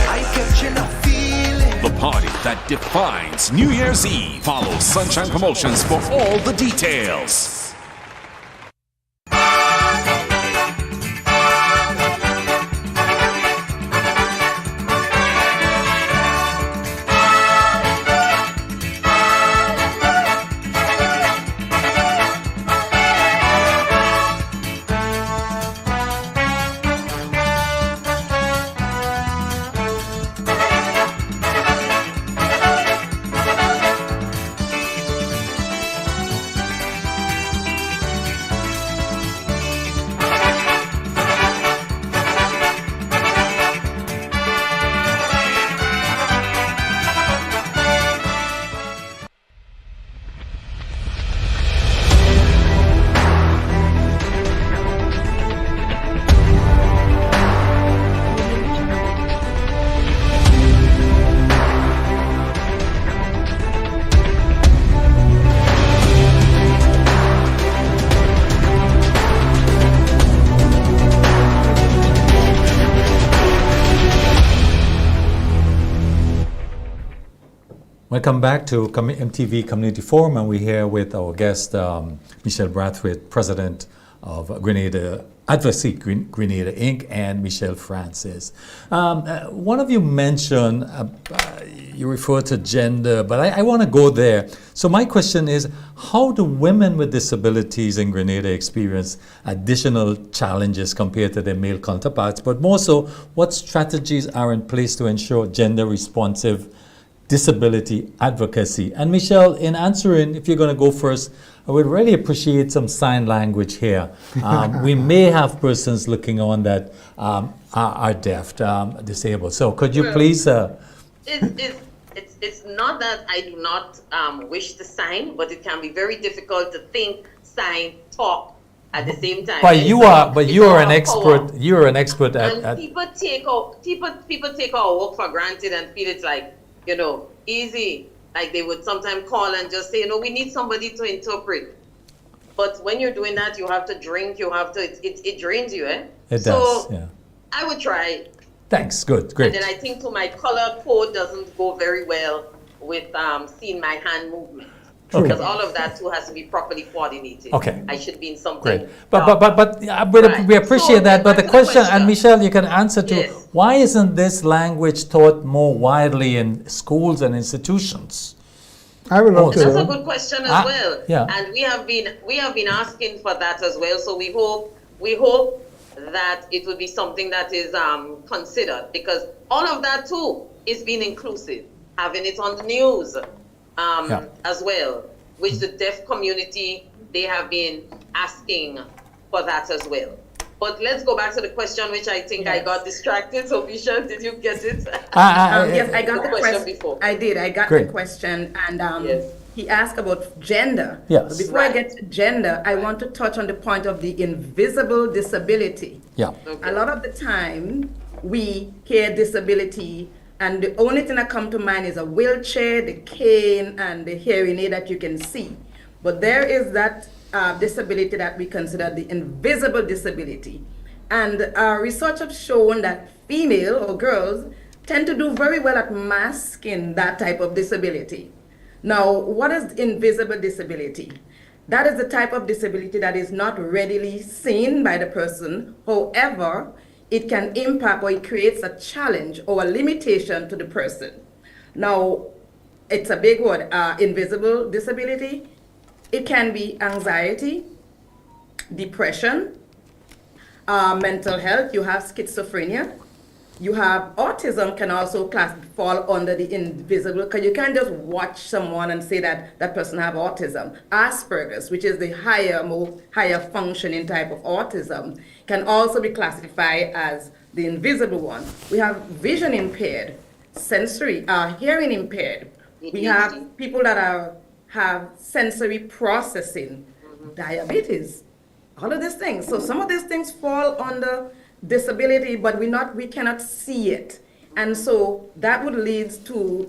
S6: The party that defines New Year's Eve. Follow Sunshine Promotions for all the details.
S1: Welcome back to MTV Community Forum, and we're here with our guest, Michelle Brathwaite, President Grenada Advocacy Grenada Inc. and Michelle Francis. One of you mentioned, you refer to gender, but I want to go there. So my question is, how do women with disabilities in Grenada experience additional challenges compared to their male counterparts? But more so, what strategies are in place to ensure gender responsive disability advocacy? And Michelle, in answering, if you're going to go first, I would really appreciate some sign language here. We may have persons looking on that are deaf, disabled. So could you please...
S3: It's not that I do not wish to sign, but it can be very difficult to think, sign, talk at the same time.
S1: But you are an expert. You're an expert
S3: And
S1: at
S3: people take our work for granted and feel it's like, easy. Like they would sometimes call and just say, we need somebody to interpret. But when you're doing that, you have to drink. It drains you, eh?
S1: It does. Yeah.
S3: I would try.
S1: Thanks. Good. Great.
S3: And then I think to my color code doesn't go very well with seeing my hand movement.
S1: Okay.
S3: Because all of that too has to be properly coordinated.
S1: Okay.
S3: I should be in something.
S1: Great. But we appreciate that. But the question, and Michelle, you can answer to,
S3: Yes.
S1: why isn't this language taught more widely in schools and institutions?
S2: I would love to.
S3: That's a good question as well.
S1: Yeah.
S3: And we have been asking for that as well. So we hope that it will be something that is considered, because all of that too is being inclusive, having it on the news as well, which the deaf community, they have been asking for that as well. But let's go back to the question, which I think I got distracted. So, Michelle, did you get it?
S4: Yes, I got the question
S3: before.
S4: I did. I got
S1: Great.
S4: the question, and
S3: Yes.
S4: he asked about gender.
S1: Yes.
S4: But before I get to gender, I want to touch on the point of the invisible disability.
S1: Yeah.
S3: Okay.
S4: A lot of the time, we hear disability, and the only thing that comes to mind is a wheelchair, the cane, and the hearing aid that you can see. But there is that disability that we consider the invisible disability. And research have shown that female or girls tend to do very well at masking that type of disability. Now, what is invisible disability? That is the type of disability that is not readily seen by the person. However, it can impact or it creates a challenge or a limitation to the person. Now, it's a big word, invisible disability. It can be anxiety, depression, mental health. You have schizophrenia. You have autism can also fall under the invisible, because you can't just watch someone and say that that person have autism. Asperger's, which is the higher functioning type of autism, can also be classified as the invisible one. We have vision impaired, sensory, hearing impaired. We have people that have sensory processing, diabetes, all of these things. So some of these things fall under disability, but we cannot see it. And so that would lead to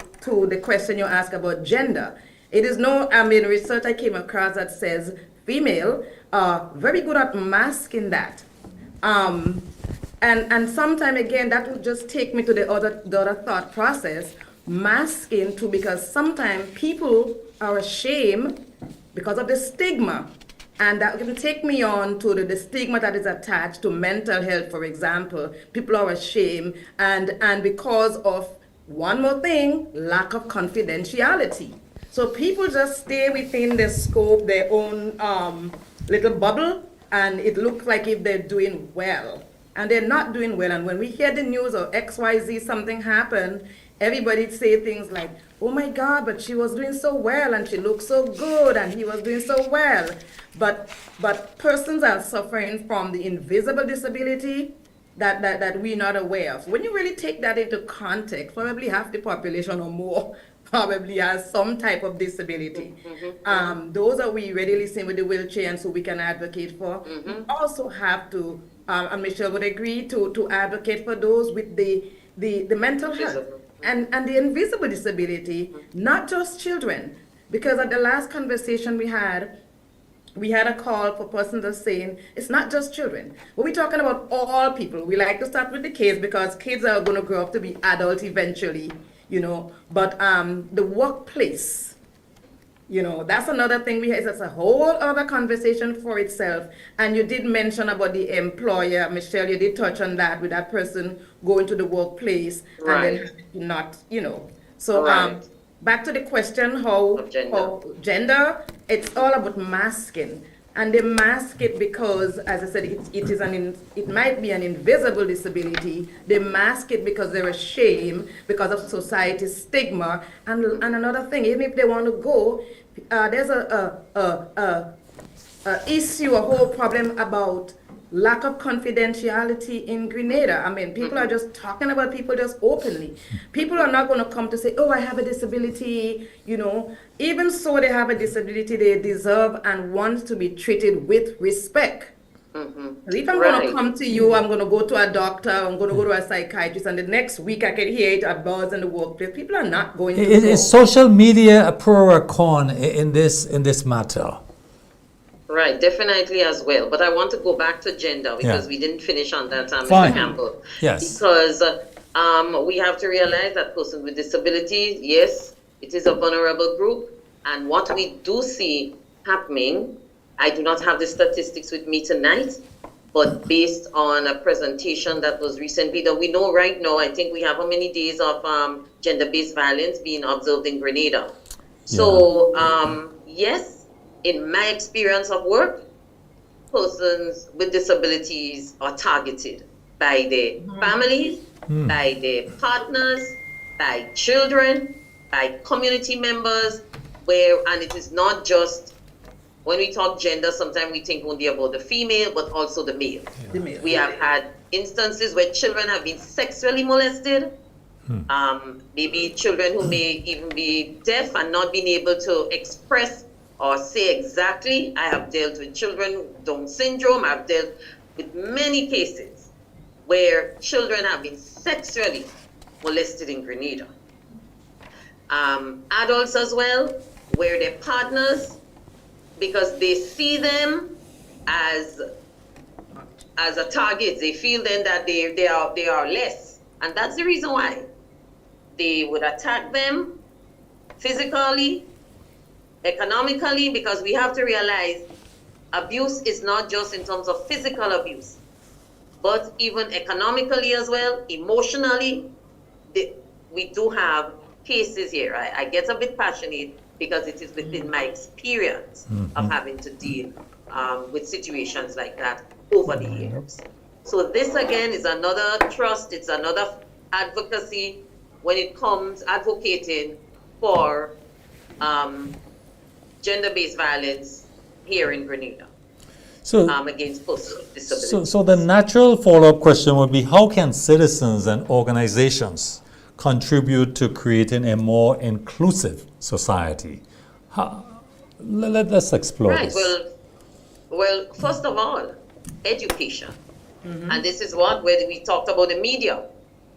S4: the question you asked about gender. It is research I came across that says female are very good at masking that. And sometime again, that would just take me to the other thought process, masking too, because sometimes people are ashamed because of the stigma. And that can take me on to the stigma that is attached to mental health, for example. People are ashamed, and because of one more thing, lack of confidentiality. So people just stay within their scope, their own little bubble, and it looks like if they're doing well. And they're not doing well. And when we hear the news or XYZ, something happened, everybody say things like, oh my God, but she was doing so well, and she looked so good, and he was doing so well. But persons are suffering from the invisible disability that we're not aware of. When you really take that into context, probably half the population or more probably has some type of disability. Those are we readily seen with the wheelchair, and so we can advocate for. We also have to, and Michelle would agree, to advocate for those with the mental health and the invisible disability, not just children. Because at the last conversation we had a call for persons that are saying it's not just children. But we're talking about all people. We like to start with the kids because kids are going to grow up to be adults eventually, But the workplace, You know, that's another thing it's a whole other conversation for itself. And you did mention about the employer, Michelle, you did touch on that with that person going to the workplace
S3: Right.
S4: and then not, you know. So
S3: Right.
S4: back to the question, how gender, it's all about masking. And they mask it because, as I said, it might be an invisible disability. They mask it because they're ashamed because of society's stigma. And another thing, even if they want to go, there's a issue, a whole problem about lack of confidentiality in Grenada. I mean, people are just talking about people just openly. People are not going to come to say, oh, I have a disability, you know. Even so, they have a disability, they deserve and want to be treated with respect. If I'm going to come to you, I'm going to go to a doctor, I'm going to go to a psychiatrist, and the next week I can hear it at bars in the workplace. People are not going to go.
S1: Is social media a pro or con in this matter?
S3: Right, definitely as well. But I want to go back to gender because we didn't finish on that,
S1: Fine.
S3: Mr. Campbell.
S1: Yes.
S3: Because we have to realize that persons with disabilities, yes, it is a vulnerable group. And what we do see happening, I do not have the statistics with me tonight, but based on a presentation that was recently done, we know right now, I think we have how many days of gender-based violence being observed in Grenada. So, yes, in my experience of work, persons with disabilities are targeted by their families, by their partners, by children, by community members, and it is not just, when we talk gender, sometimes we think only about the female, but also the male. We have had instances where children have been sexually molested, maybe children who may even be deaf and not being able to express or say exactly. I have dealt with children with Down syndrome. I've dealt with many cases where children have been sexually molested in Grenada. Adults as well, where their partners, because they see them as a target, they feel then that they are less. And that's the reason why they would attack them physically, economically, because we have to realize abuse is not just in terms of physical abuse, but even economically as well, emotionally. We do have cases here. I get a bit passionate because it is within my experience of having to deal with situations like that over the years. So this again is another trust, it's another advocacy when it comes advocating for gender-based violence here in Grenada against persons with disabilities.
S1: So the natural follow-up question would be, how can citizens and organizations contribute to creating a more inclusive society? Let's explore this.
S3: Well, first of all, education. And this is where we talked about the media.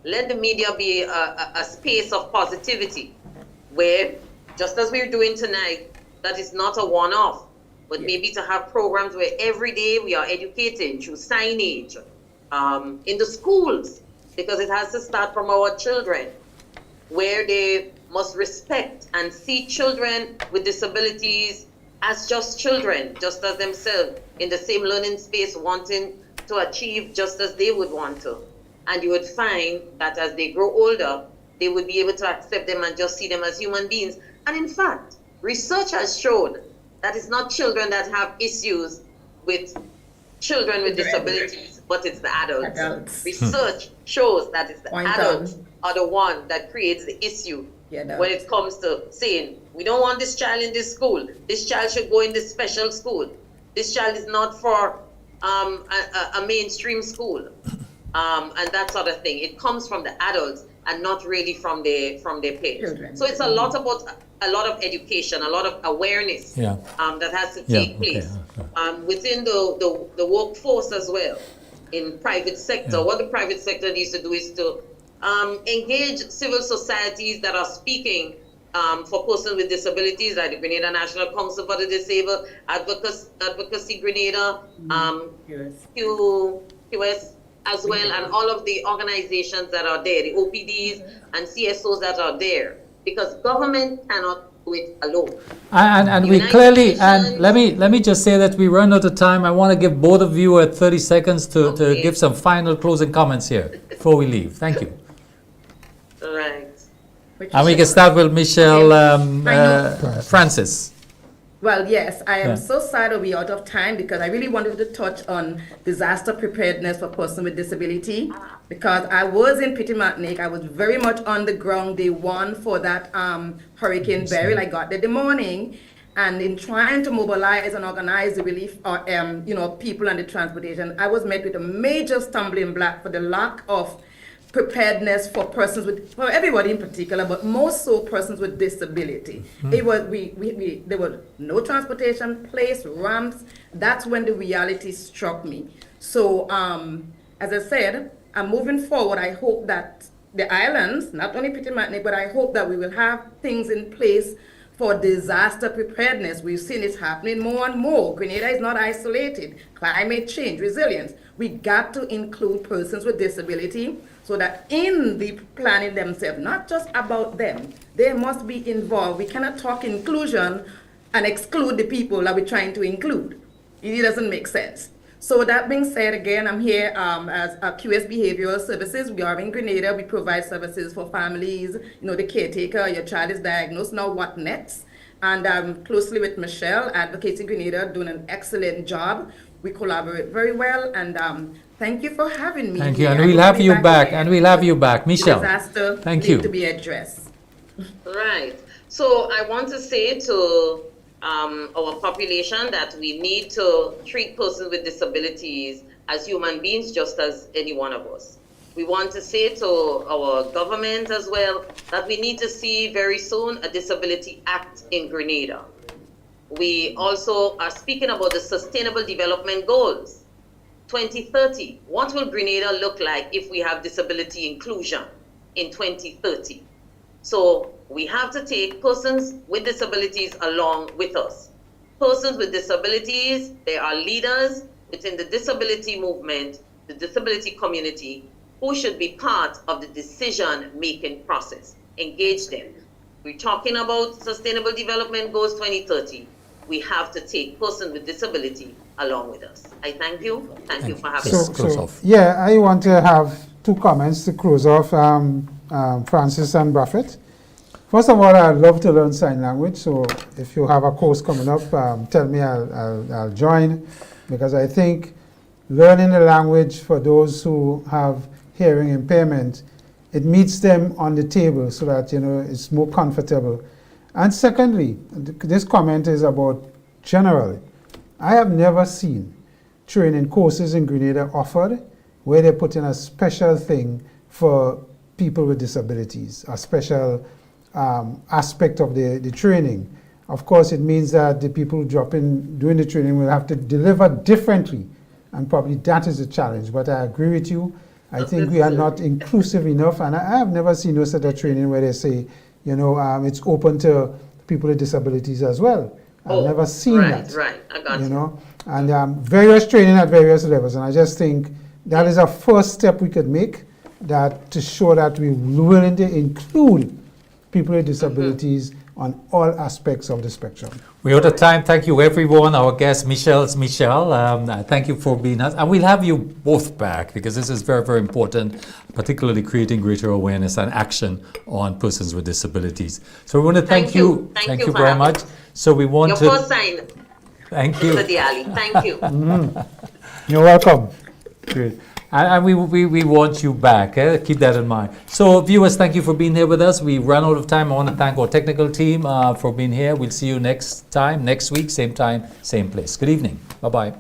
S3: Let the media be a space of positivity where, just as we're doing tonight, that is not a one-off, but maybe to have programs where every day we are educating through signage in the schools, because it has to start from our children, where they must respect and see children with disabilities as just children, just as themselves, in the same learning space, wanting to achieve just as they would want to. And you would find that as they grow older, they would be able to accept them and just see them as human beings. And in fact, research has shown that it's not children that have issues with children with disabilities, but it's the adults. Research shows that it's the adults are the one that creates the issue when it comes to saying, we don't want this child in this school. This child should go in this special school. This child is not for a mainstream school. And that sort of thing. It comes from the adults and not really from their parents. So it's a lot about a lot of education, a lot of awareness that has to take place within the workforce as well. In private sector, what the private sector needs to do is to engage civil societies that are speaking for persons with disabilities, like the Grenada National Council for the Disabled, Advocacy Grenada, QS as well, and all of the organizations that are there, the OPDs and CSOs that are there, because government cannot do it alone.
S1: And we
S3: United
S1: clearly,
S3: Nations-
S1: and let me just say that we run out of time. I want to give both of you 30 seconds to
S3: Okay.
S1: give some final closing comments here before we leave. Thank you.
S3: Right.
S1: And we can start with Michelle
S4: I know.
S1: Francis.
S4: Well, yes, I am
S1: Yeah.
S4: so sad that we're out of time because I really wanted to touch on disaster preparedness for persons with disability because I was in Petit Martinique. I was very much on the ground day one for that Hurricane Beryl. I got there the morning, and in trying to mobilize and organize the relief, people and the transportation, I was met with a major stumbling block for the lack of preparedness for persons with, for everybody in particular, but most so persons with disability. It was there was no transportation, place, ramps. That's when the reality struck me. So as I said, I'm moving forward. I hope that the islands, not only Petit Martinique, but I hope that we will have things in place for disaster preparedness. We've seen it happening more and more. Grenada is not isolated. Climate change, resilience. We got to include persons with disability so that in the planning themselves, not just about them, they must be involved. We cannot talk inclusion and exclude the people that we're trying to include. It doesn't make sense. So that being said, again, I'm here as a QS Behavioral Services. We are in Grenada. We provide services for families, the caretaker, your child is diagnosed, now what next? And closely with Michelle, Advocacy Grenada, doing an excellent job. We collaborate very well, and thank you for having me.
S1: Thank you,
S4: here.
S1: and
S4: I
S1: we'll
S4: will
S1: have
S4: be
S1: you
S4: back
S1: back, and we'll have you back. Michelle,
S4: Disaster
S1: thank
S4: need
S1: you.
S4: to be addressed.
S3: Right. So I want to say to our population that we need to treat persons with disabilities as human beings, just as any one of us. We want to say to our government as well that we need to see very soon a Disability Act in Grenada. We also are speaking about the Sustainable Development Goals. 2030, what will Grenada look like if we have disability inclusion in 2030? So we have to take persons with disabilities along with us. Persons with disabilities, they are leaders within the disability movement, the disability community, who should be part of the decision-making process. Engage them. We're talking about Sustainable Development Goals 2030. We have to take persons with disability along with us. I thank you. Thank you for having
S1: Yes.
S3: me.
S1: Close off.
S2: Yeah, I want to have two comments to close off, Francis and Buffett. First of all, I'd love to learn sign language, so if you have a course coming up, tell me, I'll join, because I think learning the language for those who have hearing impairment, it meets them on the table so that, it's more comfortable. And secondly, this comment is about generally. I have never seen training courses in Grenada offered where they put in a special thing for people with disabilities, a special aspect of the training. Of course, it means that the people who drop in doing the training will have to deliver differently, and probably that is a challenge. But I agree with you. I think we are not inclusive enough, and I have never seen no sort of training where they say, it's open to people with disabilities as well. I've never seen that.
S3: Right, I got you.
S2: And various training at various levels, and I just think that is a first step we could make, that to show that we're willing to include people with disabilities on all aspects of the spectrum.
S1: We're out of time. Thank you, everyone. Our guest, Michelle. Thank you for being us. And we'll have you both back because this is very, very important, particularly creating greater awareness and action on persons with disabilities. So we want to thank you.
S3: Thank you for
S1: very
S3: having
S1: much. So we want
S3: Your
S1: to...
S3: first sign,
S1: Thank you.
S3: Mr. Diali. Thank you.
S2: You're welcome. Great.
S1: And we want you back. Keep that in mind. So viewers, thank you for being here with us. We ran out of time. I want to thank our technical team for being here. We'll see you next time, next week, same time, same place. Good evening. Bye-bye.